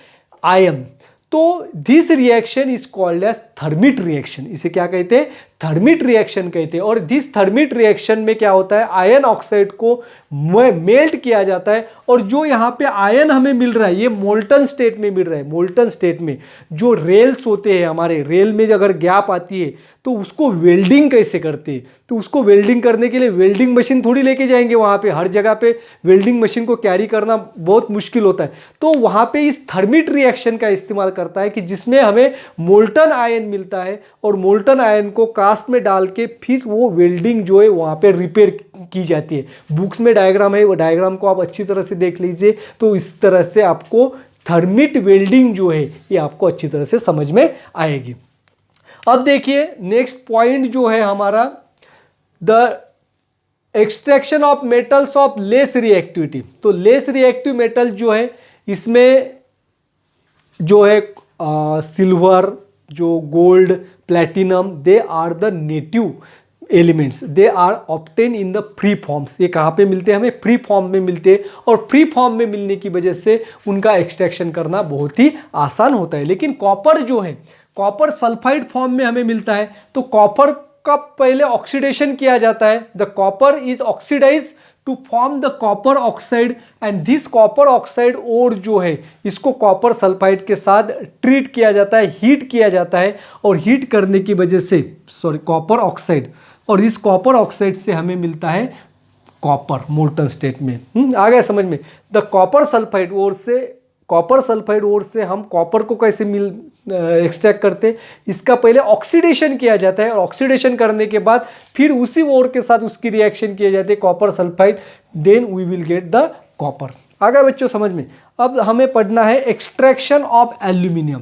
आयन। तो this reaction is called as thermite reaction. इसे क्या कहते हैं? थर्मिट रिएक्शन कहते हैं। और दिस थर्मिट रिएक्शन में क्या होता है? आयन ऑक्साइड को मेल्ट किया जाता है और जो यहाँ पे आयन हमें मिल रहा है ये मोल्टन स्टेट में मिल रहा है। मोल्टन स्टेट में जो रेल्स होते हैं हमारे, रेल में अगर गैप आती है तो उसको वेल्डिंग कैसे करते हैं? तो उसको वेल्डिंग करने के लिए वेल्डिंग मशीन थोड़ी लेके जाएंगे वहाँ पे, हर जगह पे वेल्डिंग मशीन को कैरी करना बहुत मुश्किल होता है। तो वहाँ पे इस थर्मिट रिएक्शन का इस्तेमाल करता है कि जिसमें हमें मोल्टन आयन मिलता है और मोल्टन आयन को कास्ट में डाल के फिर वो वेल्डिंग जो है वहाँ पे रिपेयर की जाती है। बुक्स में डायग्राम है, वो डायग्राम को आप अच्छी तरह से देख लीजिए तो इस तरह से आपको थर्मिट वेल्डिंग जो है ये आपको अच्छी तरह से समझ में आएगी। अब देखिए नेक्स्ट पॉइंट जो है हमारा, the extraction of metals of less reactivity. तो लेस रिएक्टिव मेटल जो है इसमें जो है सिल्वर, जो gold, platinum, they are the native elements, they are obtain in the free forms. ये कहाँ पे मिलते हैं? हमें फ्री फॉर्म में मिलते हैं और फ्री फॉर्म में मिलने की वजह से उनका एक्सट्रैक्शन करना बहुत ही आसान होता है। लेकिन कॉपर जो है, कॉपर सल्फाइड फॉर्म में हमें मिलता है। तो कॉपर का पहले ऑक्सीडेशन किया जाता है। The copper is oxidise to form the copper oxide and this copper oxide और जो है इसको कॉपर सल्फाइड के साथ ट्रीट किया जाता है, हीट किया जाता है और हीट करने की वजह से कॉपर ऑक्साइड, और इस कॉपर ऑक्साइड से हमें मिलता है कॉपर मोल्टन स्टेट में। आ गया समझ में? द कॉपर सल्फाइड ओर से, कॉपर सल्फाइड ओर से हम कॉपर को कैसे एक्सट्रैक्ट करते हैं? इसका पहले ऑक्सीडेशन किया जाता है और ऑक्सीडेशन करने के बाद फिर उसी ओर के साथ उसकी रिएक्शन किए जाते हैं copper sulphide, then we will get the copper. आ गया बच्चों समझ में? अब हमें पढ़ना है एक्सट्रैक्शन ऑफ एल्यूमिनियम।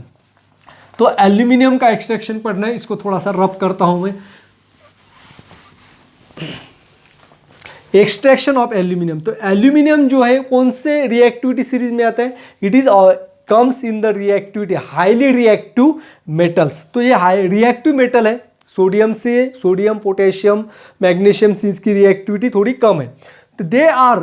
तो एल्यूमिनियम का एक्सट्रैक्शन पढ़ना है, इसको थोड़ा सा रफ करता हूं मैं। एक्सट्रैक्शन ऑफ एल्यूमिनियम, तो एल्यूमिनियम जो है कौन से रिएक्टिविटी सीरीज में आता है? It is comes in the reactivity highly reactive metals. तो ये हाई रिएक्टिव मेटल है, सोडियम से, सोडियम, पोटेशियम, मैग्नीशियम से इसकी रिएक्टिविटी थोड़ी कम है। तो they are,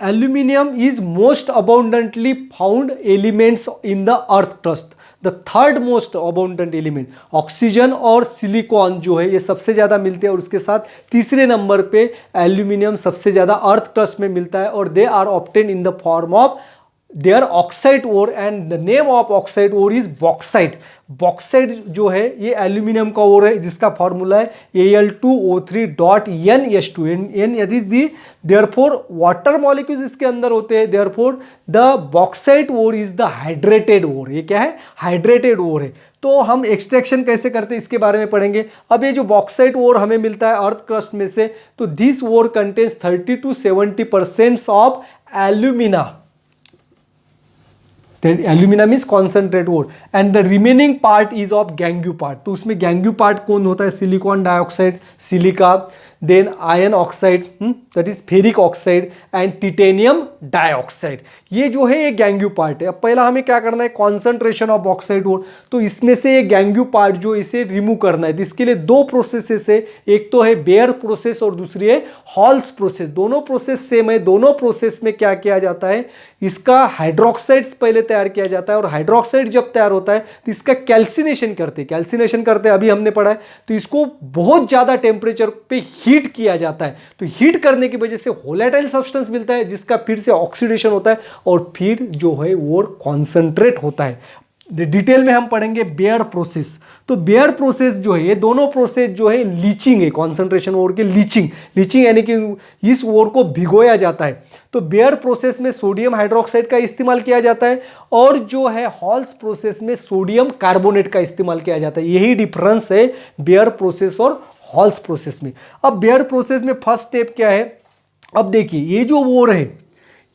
aluminium is most abundantly found elements in the earth crust. The third most abundant element, oxygen और सिलिकॉन जो है ये सबसे ज़्यादा मिलते हैं और उसके साथ तीसरे नंबर पे एल्यूमिनियम सबसे ज़्यादा अर्थ क्रस्ट में मिलता है और they are obtain in the form of their oxide ore and the name of oxide ore is bauxite. Bauxite जो है ये एल्यूमिनियम का ओर है जिसका फॉर्मूला है Al2O3.NH2। N is the, therefore water molecules इसके अंदर होते हैं, therefore the bauxite ore is the hydrated ore. ये क्या है? हाइड्रेटेड ओर है। तो हम एक्सट्रैक्शन कैसे करते हैं इसके बारे में पढ़ेंगे। अब ये जो बॉक्साइट ओर हमें मिलता है अर्थ क्रस्ट में से, तो this ore contains 30 to 70% of alumina. Alumina means concentrate ore and the remaining part is of gangue part. तो उसमें गैंग्यू पार्ट कौन होता है? Silicon dioxide, silica, then iron oxide, that is ferric oxide and titanium dioxide. ये जो है ये गैंग्यू part है। अब पहला हमें क्या करना है? कॉन्सेंट्रेशन ऑफ ऑक्साइड ओर। तो इसमें से ये गैंग्यू पार्ट जो इसे रिमूव करना है, तो इसके लिए दो प्रोसेसेस है, एक तो है बेयर प्रोसेस और दूसरी है हॉल्स प्रोसेस। दोनों प्रोसेस सेम है। दोनों प्रोसेस में क्या किया जाता है? इसका हाइड्रोक्साइड्स पहले तैयार किया जाता है और हाइड्रोक्साइड जब तैयार होता है तो इसका कैल्सिनेशन करते हैं। कैल्सिनेशन करते हैं अभी हमने पढ़ा है। तो इसको बहुत ज़्यादा टेम्परेचर पे हीट किया जाता है। तो हीट करने की वजह से वोलेटाइल सब्सटेंस मिलता है जिसका फिर से ऑक्सीडेशन होता है और फिर जो है वो कॉन्सेंट्रेट होता है। डिटेल में हम पढ़ेंगे बेयर प्रोसेस। तो बेयर प्रोसेस जो है, ये दोनों प्रोसेस जो है लीचिंग है, कॉन्सेंट्रेशन ओर के लीचिंग यानी कि इस ओर को भिगोया जाता है। तो बेयर प्रोसेस में सोडियम हाइड्रोक्साइड का इस्तेमाल किया जाता है और जो है हॉल्स प्रोसेस में सोडियम कार्बोनेट का इस्तेमाल किया जाता है। यही डिफरेंस है बेयर प्रोसेस और हॉल्स प्रोसेस में। अब बेयर प्रोसेस में फर्स्ट स्टेप क्या है? अब देखिए ये जो ओर है,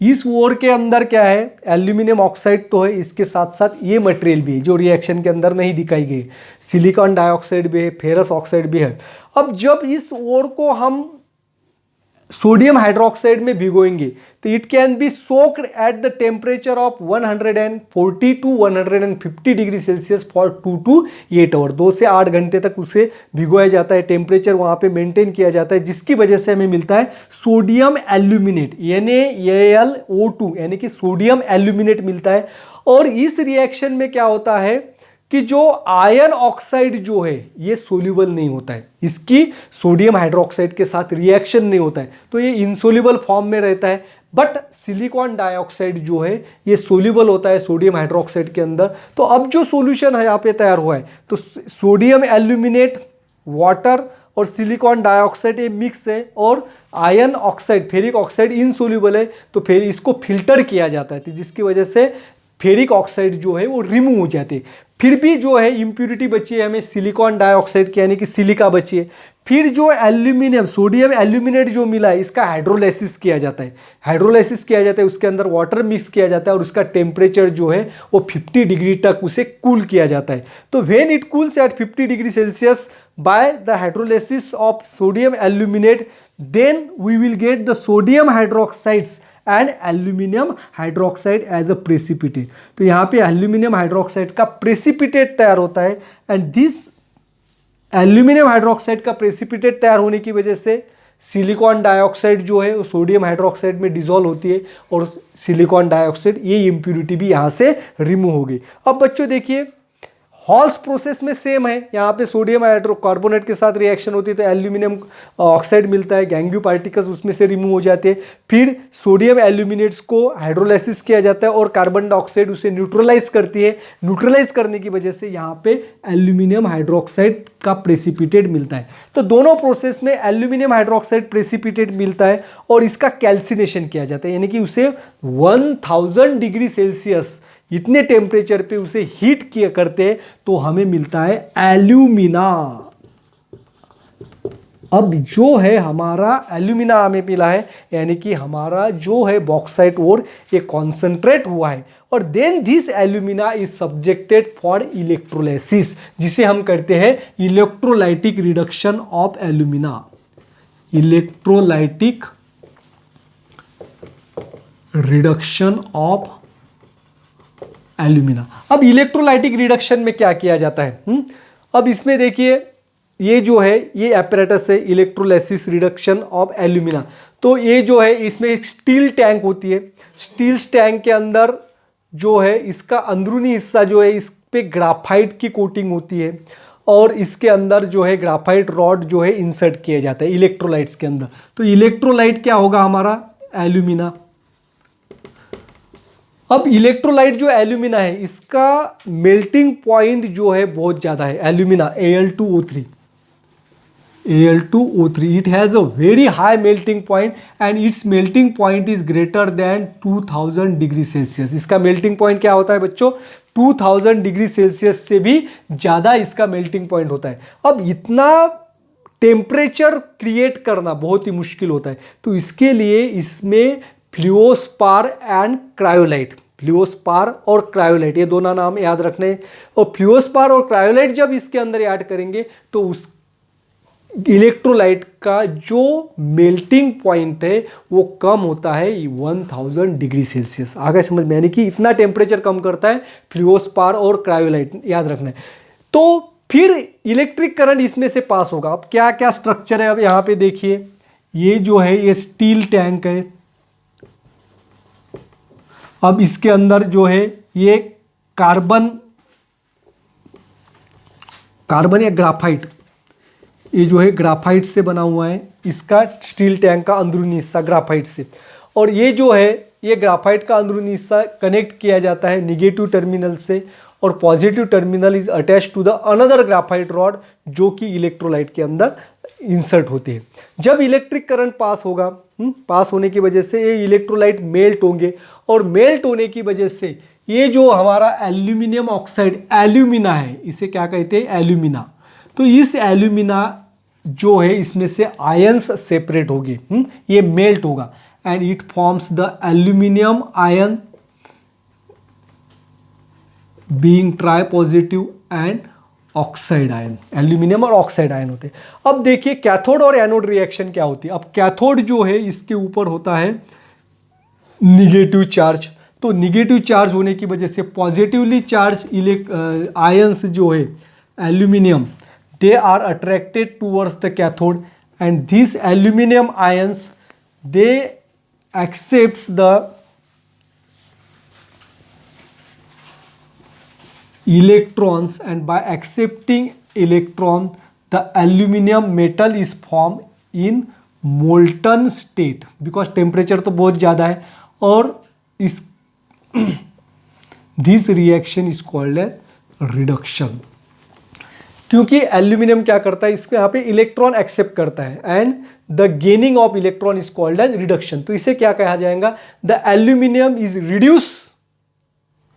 इस ओर के अंदर क्या है, एल्यूमिनियम ऑक्साइड तो है, इसके साथ साथ ये मटेरियल भी है जो रिएक्शन के अंदर नहीं दिखाई गई, सिलिकॉन डाइऑक्साइड भी है, फेरस ऑक्साइड भी है। अब जब इस ओर को हम सोडियम हाइड्रोक्साइड में भिगोएंगे तो it can be soaked at the temperature of 140 to 150 degree Celsius for 2 to 8 hour, 2 से 8 घंटे तक उसे भिगोया जाता है, टेम्परेचर वहाँ पे मेंटेन किया जाता है, जिसकी वजह से हमें मिलता है सोडियम एल्यूमिनेट, NaAlO2 यानी कि सोडियम एल्यूमिनेट मिलता है। और इस रिएक्शन में क्या होता है कि जो आयन ऑक्साइड जो है ये सोल्यूबल नहीं होता है, इसकी सोडियम हाइड्रोक्साइड के साथ रिएक्शन नहीं होता है, तो ये इनसोल्यूबल फॉर्म में रहता है। बट सिलिकॉन डाइऑक्साइड जो है ये सोल्यूबल होता है सोडियम हाइड्रोक्साइड के अंदर। तो अब जो सॉल्यूशन है यहाँ पे तैयार हुआ है, तो सोडियम एल्यूमिनेट, वाटर और सिलिकॉन डाइऑक्साइड ये मिक्स है, और ion oxide, ferric oxide insoluble है, तो फिर इसको फिल्टर किया जाता है, तो जिसकी वजह से फेरिक ऑक्साइड जो है वो रिमूव हो जाते हैं। फिर भी जो है इम्प्यूरिटी बची है हमें सिलिकॉन डाइऑक्साइड की, यानी कि सिलिका बची है। फिर जो एल्यूमिनियम, सोडियम एल्यूमिनेट जो मिला है, इसका हाइड्रोलाइसिस किया जाता है, हाइड्रोलाइसिस किया जाता है, उसके अंदर वाटर मिक्स किया जाता है और उसका टेम्परेचर जो है वो 50 डिग्री तक उसे कूल किया जाता है। तो when it cools at 50 degree Celsius by the hydrolysis of sodium aluminate, then we will get the sodium hydroxides and aluminium hydroxide as a precipitate. तो यहाँ पे एल्यूमिनियम हाइड्रोक्साइड का प्रेसिपिटेट तैयार होता है, एंड दिस एल्यूमिनियम हाइड्रोक्साइड का precipitate तैयार होने की वजह से सिलिकॉन डाइऑक्साइड जो है वो सोडियम हाइड्रोक्साइड में डिसॉल्व होती है, और सिलिकॉन डाइऑक्साइड ये इम्प्यूरिटी भी यहाँ से रिमूव हो गई। अब बच्चों देखिए हॉल्स प्रोसेस में सेम है, यहाँ पे सोडियम हाइड्रोकार्बोनेट के साथ रिएक्शन होती है तो एल्यूमिनियम ऑक्साइड मिलता है, गैंग्यू पार्टिकल्स उसमें से रिमूव हो जाते हैं। फिर सोडियम एल्यूमिनेट्स को हाइड्रोलाइसिस किया जाता है और कार्बन डाइऑक्साइड उसे न्यूट्रलाइज करती है, न्यूट्रलाइज करने की वजह से यहाँ पे एल्यूमिनियम हाइड्रोक्साइड का प्रेसिपिटेट मिलता है। तो दोनों प्रोसेस में एल्यूमिनियम हाइड्रोक्साइड प्रेसिपिटेट मिलता है और इसका कैल्सिनेशन किया जाता है, यानी कि उसे 1000 डिग्री सेल्सियस इतने टेम्परेचर पे उसे हीट किया करते हैं तो हमें मिलता है एल्यूमिना। अब जो है हमारा एल्यूमिना हमें मिला है, यानी कि हमारा जो है बॉक्साइट और ये कॉन्सेंट्रेट हुआ है, और then this alumina is subjected for electrolysis, जिसे हम करते हैं electrolytic reduction of alumina, electrolytic reduction of alumina. अब इलेक्ट्रोलाइटिक रिडक्शन में क्या किया जाता है, अब इसमें देखिए ये जो है ये एपरेटस है इलेक्ट्रोलाइसिस रिडक्शन ऑफ एल्यूमिना। तो ये जो है इसमें एक स्टील टैंक होती है, स्टील टैंक के अंदर जो है इसका अंदरूनी हिस्सा जो है इस पे ग्राफाइट की कोटिंग होती है, और इसके अंदर जो है ग्राफाइट रॉड जो है इंसर्ट किया जाता है इलेक्ट्रोलाइट्स के अंदर। तो इलेक्ट्रोलाइट क्या होगा हमारा एल्यूमिना। अब इलेक्ट्रोलाइट जो एल्यूमिना है इसका मेल्टिंग पॉइंट जो है बहुत ज़्यादा है, alumina Al2O3, Al2O3 it has a very high melting point and it's melting point is greater than 2000 degree Celsius. इसका मेल्टिंग पॉइंट क्या होता है बच्चों, 2000 डिग्री सेल्सियस से भी ज़्यादा इसका मेल्टिंग पॉइंट होता है। अब इतना टेम्परेचर क्रिएट करना बहुत ही मुश्किल होता है, तो इसके लिए इसमें फ्लूओस्पार एंड क्रायोलाइट, फ्लूओस्पार और क्रायोलाइट ये दोनों नाम याद रखने हैं। और फ्लूओस्पार और क्रायोलाइट जब इसके अंदर ऐड करेंगे तो उस इलेक्ट्रोलाइट का जो मेल्टिंग पॉइंट है वो कम होता है 1000 डिग्री सेल्सियस। आगे समझ में, यानी कि इतना टेम्परेचर कम करता है फ्लूओस्पार और क्रायोलाइट, याद रखना है। तो फिर इलेक्ट्रिक करंट इसमें से पास होगा। अब क्या क्या स्ट्रक्चर है, अब यहाँ पे देखिए ये जो है ये स्टील टैंक है। अब इसके अंदर जो है ये कार्बन या ग्राफाइट, ये जो है ग्राफाइट से बना हुआ है, इसका स्टील टैंक का अंदरूनी हिस्सा ग्राफाइट से, और ये जो है ये ग्राफाइट का अंदरूनी हिस्सा कनेक्ट किया जाता है निगेटिव टर्मिनल से, और positive terminal is attach to the another graphite rod जो कि इलेक्ट्रोलाइट के अंदर इंसर्ट होते हैं। जब इलेक्ट्रिक करंट पास होगा, पास होने की वजह से ये इलेक्ट्रोलाइट मेल्ट होंगे, और मेल्ट होने की वजह से ये जो हमारा एल्यूमिनियम ऑक्साइड एल्यूमिना है, इसे क्या कहते हैं एल्यूमिना। तो इस एल्यूमिना जो है इसमें से आयंस सेपरेट होंगे, ये मेल्ट होगा, and it forms the aluminium ion being tripositive and oxide ion, aluminium और ऑक्साइड आयन होते हैं। अब देखिए कैथोड और एनोड रिएक्शन क्या होती है। अब कैथोड जो है इसके ऊपर होता है निगेटिव चार्ज, तो निगेटिव चार्ज होने की वजह से पॉजिटिवली चार्ज आयंस जो है aluminium, they are attracted towards the cathode and this aluminium ions they accepts the electrons, and by accepting electron the aluminum metal is formed in molten state because temperature तो बहुत ज़्यादा है और इस this reaction is called as reduction। क्योंकि aluminium क्या करता है, इसके यहाँ पे इलेक्ट्रॉन एक्सेप्ट करता है and the gaining of electron is called as reduction. तो इसे क्या कहा जाएगा, the aluminium is reduce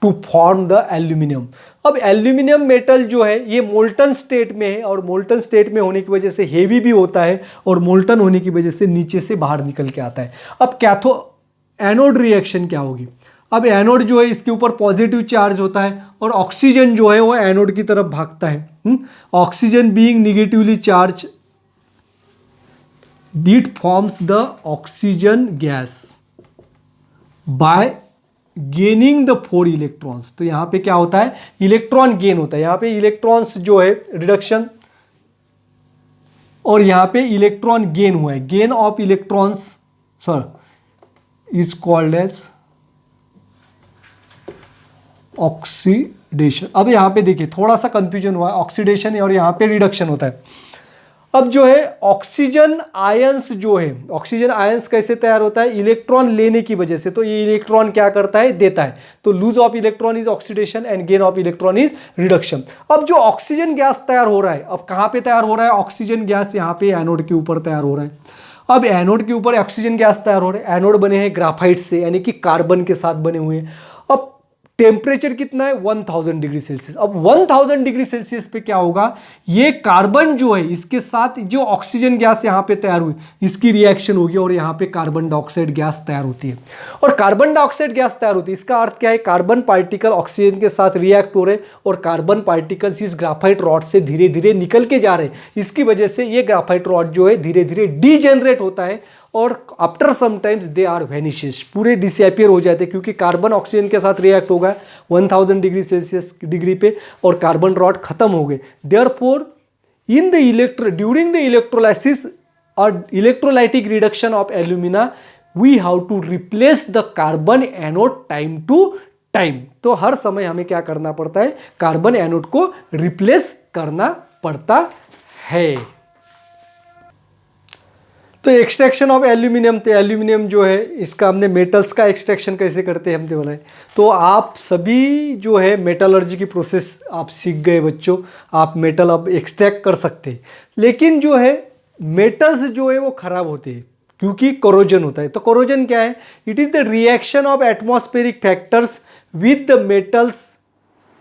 to form the aluminium. अब एल्यूमिनियम मेटल जो है ये मोल्टन स्टेट में है और मोल्टन स्टेट में होने की वजह से हेवी भी होता है और मोल्टन होने की वजह से नीचे से बाहर निकल के आता है। अब एनोड रिएक्शन क्या होगी, अब एनोड जो है इसके ऊपर पॉजिटिव चार्ज होता है और ऑक्सीजन जो है वो एनोड की तरफ भागता है। Oxygen being negatively charge it forms the oxygen gas bye gaining the 4 electrons. तो यहां पे क्या होता है, इलेक्ट्रॉन गेन होता है। यहां पे इलेक्ट्रॉन्स जो है रिडक्शन और यहां पे इलेक्ट्रॉन गेन हुआ है, gain of electrons is called as oxidation. अब यहां पे देखिए थोड़ा सा कंफ्यूजन हुआ है, ऑक्सीडेशन और यहां पे रिडक्शन होता है। अब जो है ऑक्सीजन आयंस जो है, ऑक्सीजन आयंस कैसे तैयार होता है, इलेक्ट्रॉन लेने की वजह से। तो ये इलेक्ट्रॉन क्या करता है, देता है। तो lose of electron is oxidation and gain of electron is reduction. अब जो ऑक्सीजन गैस तैयार हो रहा है, अब कहां पे तैयार हो रहा है, ऑक्सीजन गैस यहां पे एनोड के ऊपर तैयार हो रहा है। अब एनोड के ऊपर ऑक्सीजन गैस तैयार हो रहा है, एनोड बने हैं ग्राफाइट से यानी कि कार्बन के साथ बने हुए हैं। अब टेम्परेचर कितना है, 1000 डिग्री सेल्सियस। अब 1000 डिग्री सेल्सियस पे क्या होगा, ये कार्बन जो है इसके साथ जो ऑक्सीजन गैस यहाँ पे तैयार हुई इसकी रिएक्शन होगी और यहाँ पे कार्बन डाइऑक्साइड गैस तैयार होती है। और कार्बन डाइऑक्साइड गैस तैयार होती है, इसका अर्थ क्या है, कार्बन पार्टिकल ऑक्सीजन के साथ रिएक्ट हो रहे और कार्बन पार्टिकल्स इस ग्राफाइट रॉड से धीरे धीरे निकल के जा रहे। इसकी वजह से ये ग्राफाइट रॉड जो है धीरे धीरे डीजेनरेट होता है और after sometimes they are vanishes, पूरे डिसअपियर हो जाते हैं क्योंकि कार्बन ऑक्सीजन के साथ रिएक्ट होगा 1000 डिग्री सेल्सियस डिग्री पे और कार्बन रॉड खत्म हो गए। Therefore in the during the electrolysis or electrolytic reduction of alumina we have to replace the carbon anode time to time. तो हर समय हमें क्या करना पड़ता है, कार्बन एनोड को रिप्लेस करना पड़ता है। तो एक्सट्रैक्शन ऑफ एल्यूमिनियम, तो एल्यूमिनियम जो है इसका हमने मेटल्स का एक्सट्रैक्शन कैसे करते हैं हमने बोला। तो आप सभी जो है मेटलर्जी की प्रोसेस आप सीख गए बच्चों, आप मेटल अब एक्सट्रैक्ट कर सकते हैं। लेकिन जो है मेटल्स जो है वो खराब होते हैं क्योंकि कोरोजन होता है। तो कोरोजन क्या है, it is the reaction of atmospheric factors with the metals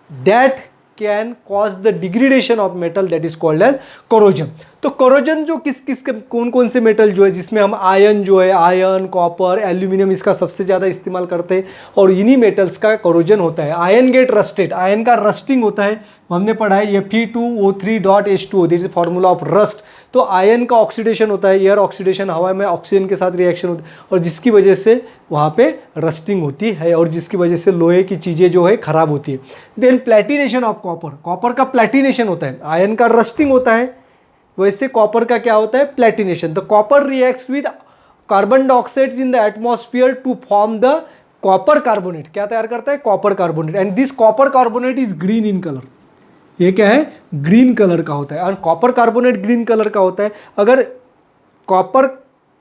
that can cause the degradation of metal, that is called as corrosion. तो कोरोजन जो किस कौन कौन से मेटल जो है जिसमें हम आयन जो है, आयन, कॉपर, एल्यूमिनियम इसका सबसे ज़्यादा इस्तेमाल करते हैं और इन्हीं मेटल्स का कोरोजन होता है। आयन गेट रस्टेड, आयन का रस्टिंग होता है, हमने पढ़ा है Fe2O3.H2O, this is formula of rust. तो आयन का ऑक्सीडेशन होता है, एयर ऑक्सीडेशन, हवा में ऑक्सीजन के साथ रिएक्शन होती है और जिसकी वजह से वहाँ पे रस्टिंग होती है और जिसकी वजह से लोहे की चीज़ें जो है खराब होती है। देन प्लेटिनेशन ऑफ कॉपर, कॉपर का प्लेटिनेशन होता है, आयन का रस्टिंग होता है, वैसे कॉपर का क्या होता है, प्लेटिनेशन। The copper reacts with carbon dioxide in the atmosphere to form the copper carbonate. क्या तैयार करता है, copper carbonate, and this copper carbonate is green in colour. ये क्या है, ग्रीन कलर का होता है और कॉपर कार्बोनेट ग्रीन कलर का होता है। अगर कॉपर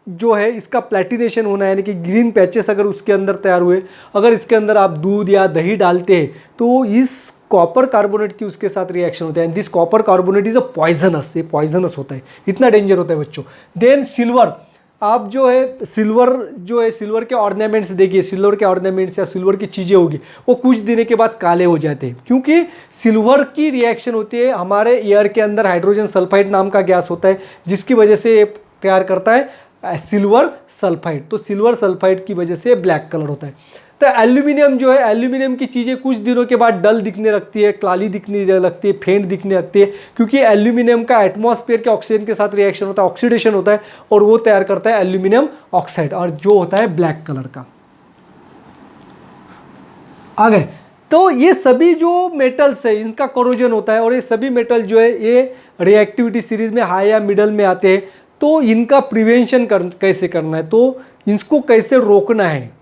जो है इसका प्लेटिनेशन होना है यानी कि ग्रीन पैचेस अगर उसके अंदर तैयार हुए, अगर इसके अंदर आप दूध या दही डालते हैं तो इस कॉपर कार्बोनेट की उसके साथ रिएक्शन होता है and this copper carbonate is a poisonous, ये पॉइजनस होता है, इतना डेंजर होता है बच्चों। देन सिल्वर, आप जो है सिल्वर के ऑर्नामेंट्स देखिए, सिल्वर के ऑर्नामेंट्स या सिल्वर की चीज़ें होगी वो कुछ दिनों के बाद काले हो जाते हैं क्योंकि सिल्वर की रिएक्शन होती है, हमारे एयर के अंदर हाइड्रोजन सल्फाइड नाम का गैस होता है जिसकी वजह से तैयार करता है सिल्वर सल्फाइड, तो सिल्वर सल्फाइड की वजह से ब्लैक कलर होता है। तो एल्यूमिनियम जो है, एल्यूमिनियम की चीज़ें कुछ दिनों के बाद डल दिखने लगती है, काली दिखने लगती है, फेंट दिखने लगती है, क्योंकि एल्यूमिनियम का एटमॉस्फेयर के ऑक्सीजन के साथ रिएक्शन होता है, ऑक्सीडेशन होता है, और वो तैयार करता है एल्यूमिनियम ऑक्साइड, और जो होता है ब्लैक कलर का। आ गए। तो ये सभी जो मेटल्स है इनका कोरोजन होता है, और ये सभी मेटल जो है ये रिएक्टिविटी सीरीज में हाई या मिडल में आते हैं। तो इनका प्रिवेंशन कैसे करना है, तो इसको कैसे रोकना है,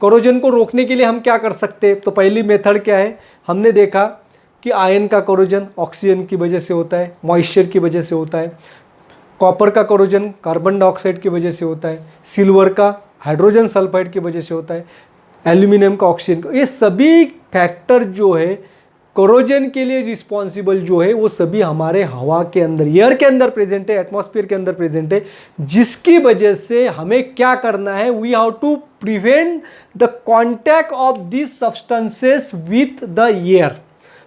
कोरोजन को रोकने के लिए हम क्या कर सकते हैं। तो पहली मेथड क्या है, हमने देखा कि आयन का कोरोजन ऑक्सीजन की वजह से होता है, मॉइस्चर की वजह से होता है, कॉपर का कोरोजन कार्बन डाइऑक्साइड की वजह से होता है, सिल्वर का हाइड्रोजन सल्फाइड की वजह से होता है, एल्यूमिनियम का ऑक्सीजन का। ये सभी फैक्टर जो है कोरोजन के लिए रिस्पॉन्सिबल जो है वो सभी हमारे हवा के अंदर, एयर के अंदर प्रेजेंट है, एटमॉस्फेयर के अंदर प्रेजेंट है, जिसकी वजह से हमें क्या करना है, we have to prevent the contact of this substances with the air.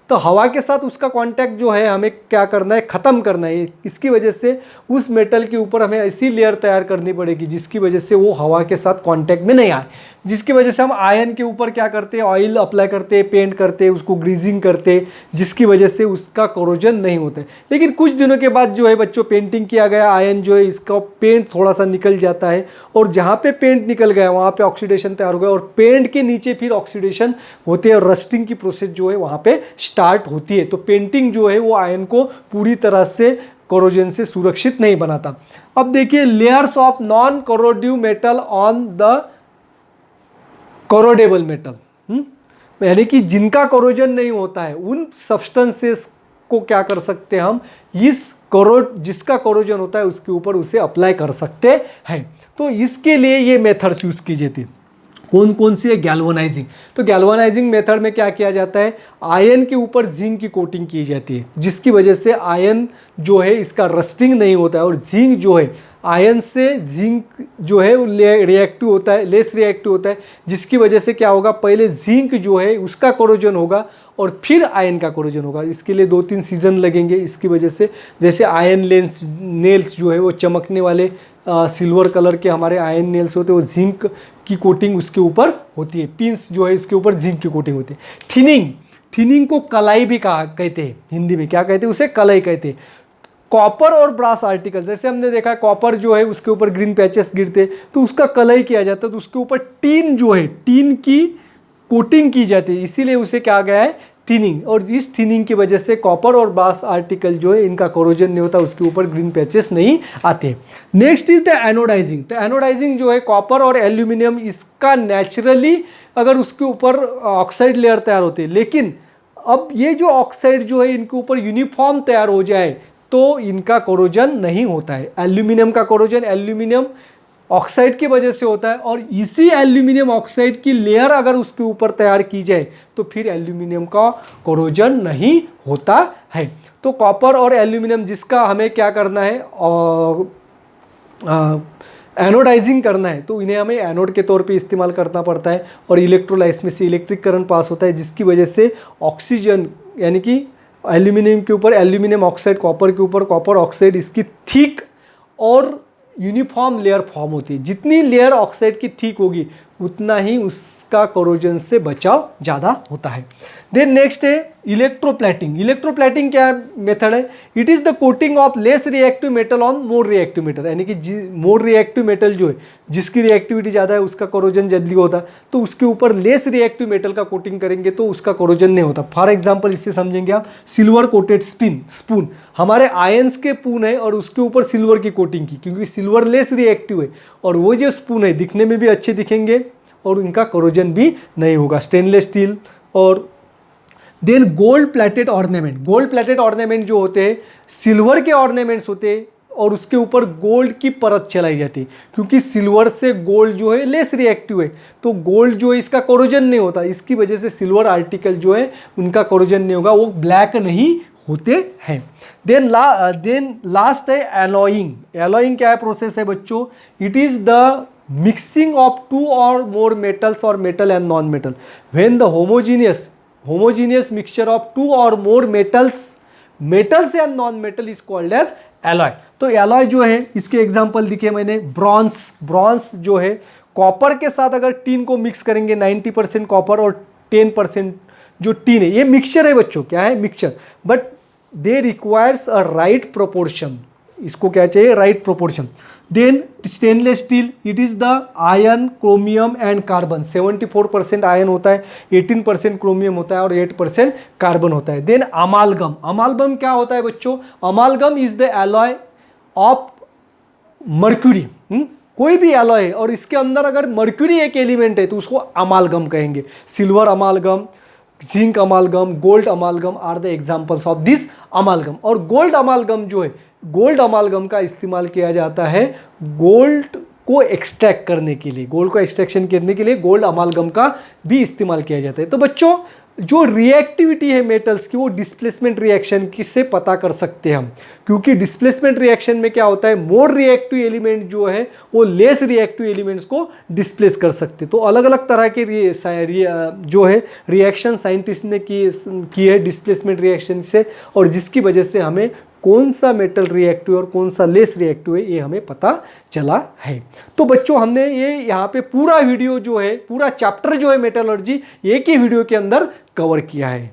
तो हवा के साथ उसका कांटेक्ट जो है हमें क्या करना है, ख़त्म करना है। इसकी वजह से उस मेटल के ऊपर हमें ऐसी लेयर तैयार करनी पड़ेगी जिसकी वजह से वो हवा के साथ कांटेक्ट में नहीं आए, जिसकी वजह से हम आयन के ऊपर क्या करते हैं, ऑयल अप्लाई करते हैं, पेंट करते हैं, उसको ग्रीजिंग करते हैं, जिसकी वजह से उसका कोरोजन नहीं होता है। लेकिन कुछ दिनों के बाद जो है बच्चों पेंटिंग किया गया आयन जो है इसका पेंट थोड़ा सा निकल जाता है, और जहाँ पे पेंट निकल गया वहाँ पे ऑक्सीडेशन तैयार हो गया, और पेंट के नीचे फिर ऑक्सीडेशन होते हैं और रस्टिंग की प्रोसेस जो है वहाँ पे स्टार्ट होती है। तो पेंटिंग जो है वो आयन को पूरी तरह से कोरोजन से सुरक्षित नहीं बनाता। अब देखिए layers of non corrosive metal on the corrodible metal, यानी कि जिनका कोरोजन नहीं होता है उन सब्सटेंसेस को क्या कर सकते हैं हम, इस जिसका कोरोजन होता है उसके ऊपर उसे अप्लाई कर सकते हैं। तो इसके लिए ये मेथड्स यूज की जाती है। कौन कौन सी है, गैल्वेनाइजिंग। तो गैल्वेनाइजिंग मेथड में क्या किया जाता है, आयन के ऊपर जिंक की कोटिंग की जाती है, जिसकी वजह से आयन जो है इसका रस्टिंग नहीं होता है, और जिंक जो है आयन से जिंक जो है रिएक्टिव होता है, लेस रिएक्टिव होता है, जिसकी वजह से क्या होगा, पहले जिंक जो है उसका कोरोजन होगा और फिर आयन का कोरोजन होगा। इसके लिए 2-3 सीजन लगेंगे। इसकी वजह से जैसे आयन नेल्स जो है वो चमकने वाले सिल्वर कलर के हमारे आयन नेल्स होते हैं, वो जिंक की कोटिंग उसके ऊपर होती है। पिंस जो है इसके ऊपर जिंक की कोटिंग होती है। थिनिंग को कलाई भी कहते हैं, हिंदी में क्या कहते हैं, उसे कलाई कहते हैं। कॉपर और ब्रास आर्टिकल, जैसे हमने देखा कॉपर जो है उसके ऊपर ग्रीन पैचेस गिरते तो उसका कलाई किया जाता है, तो उसके ऊपर टीन जो है टीन की कोटिंग की जाती है, इसीलिए उसे क्या गया है, थिनिंग। और इस थिनिंग की वजह से कॉपर और ब्रास आर्टिकल जो है इनका कोरोजन नहीं होता, उसके ऊपर ग्रीन पैचेस नहीं आते। Next is the anodizing. तो एनोडाइजिंग जो है कॉपर और एल्यूमिनियम इसका नेचुरली अगर उसके ऊपर ऑक्साइड लेयर तैयार होती है, लेकिन अब ये जो ऑक्साइड जो है इनके ऊपर यूनिफॉर्म तैयार हो जाए तो इनका कोरोजन नहीं होता है। एल्यूमिनियम का कोरोजन एल्यूमिनियम ऑक्साइड की वजह से होता है, और इसी एल्यूमिनियम ऑक्साइड की लेयर अगर उसके ऊपर तैयार की जाए तो फिर एल्यूमिनियम का कोरोजन नहीं होता है। तो कॉपर और एल्यूमिनियम जिसका हमें क्या करना है, एनोडाइजिंग करना है, तो इन्हें हमें एनोड के तौर पे इस्तेमाल करना पड़ता है, और इलेक्ट्रोलाइस में से इलेक्ट्रिक करंट पास होता है, जिसकी वजह से ऑक्सीजन यानी कि एल्यूमिनियम के ऊपर एल्यूमिनियम ऑक्साइड, कॉपर के ऊपर कॉपर ऑक्साइड, इसकी थिक और यूनिफॉर्म लेयर फॉर्म होती है। जितनी लेयर ऑक्साइड की थिक होगी उतना ही उसका कोरोजन से बचाव ज़्यादा होता है। देन नेक्स्ट है इलेक्ट्रोप्लेटिंग। इलेक्ट्रोप्लेटिंग क्या मेथड है, it is the coating of less reactive metal on more reactive metal, यानी कि मोर रिएक्टिव मेटल जो है जिसकी रिएक्टिविटी ज़्यादा है उसका कोरोजन जल्दी होता है, तो उसके ऊपर लेस रिएक्टिव मेटल का कोटिंग करेंगे तो उसका कोरोजन नहीं होता। फॉर एग्जाम्पल इससे समझेंगे आप, सिल्वर कोटेड स्पून, हमारे आयंस के पून है और उसके ऊपर सिल्वर की कोटिंग की, क्योंकि सिल्वर लेस रिएक्टिव है, और वो जो स्पून है दिखने में भी अच्छे दिखेंगे और इनका कोरोजन भी नहीं होगा। Stainless steel. और then gold plated ornament. Gold plated ornament जो होते हैं सिल्वर के ऑर्नामेंट्स होते हैं और उसके ऊपर गोल्ड की परत चलाई जाती है, क्योंकि सिल्वर से गोल्ड जो है लेस रिएक्टिव है, तो गोल्ड जो है इसका कोरोजन नहीं होता, इसकी वजह से सिल्वर आर्टिकल जो है उनका कोरोजन नहीं होगा, वो ब्लैक नहीं होते हैं। देन लास्ट है एलॉइंग। एलॉइंग क्या है प्रोसेस है बच्चों, it is the mixing of 2 or more metals or metal and non-metal when the homogeneous mixture of 2 or more metals metals and non metal is called as alloy. तो alloy जो है इसके example दिखे मैंने, bronze जो है copper के साथ अगर टीन को मिक्स करेंगे 90% कॉपर और 10% जो टीन है, ये मिक्सचर है बच्चों, क्या है mixture, but they requires a right proportion, इसको क्या चाहिए right proportion. Then stainless steel, it is the iron chromium and carbon, 74% iron होता है, 18% क्रोमियम होता है और 8% कार्बन होता है। देन अमालगम क्या होता है बच्चों, अमालगम is the alloy of mercury. कोई भी एलॉय है और इसके अंदर अगर मर्क्यूरी एक एलिमेंट है तो उसको अमालगम कहेंगे। Silver amalgam, zinc amalgam, gold amalgam are the examples of this amalgam. और गोल्ड अमालगम जो है, गोल्ड अमालगम का इस्तेमाल किया जाता है गोल्ड को एक्सट्रैक्ट करने के लिए, गोल्ड को एक्सट्रैक्शन करने के लिए गोल्ड अमालगम का भी इस्तेमाल किया जाता है। तो बच्चों जो रिएक्टिविटी है मेटल्स की वो डिस्प्लेसमेंट रिएक्शन किससे पता कर सकते हैं हम, क्योंकि डिस्प्लेसमेंट रिएक्शन में क्या होता है, मोर रिएक्टिव एलिमेंट जो है वो लेस रिएक्टिव एलिमेंट्स को डिस्प्लेस कर सकते हैं। तो अलग अलग तरह के जो है रिएक्शन साइंटिस्ट ने की है डिस्प्लेसमेंट रिएक्शन से, और जिसकी वजह से हमें कौन सा मेटल रिएक्टिव और कौन सा लेस रिएक्टिव है ये हमें पता चला है। तो बच्चों हमने ये यहाँ पे पूरा वीडियो जो है, पूरा चैप्टर जो है मेटलर्जी एक ही वीडियो के अंदर कवर किया है।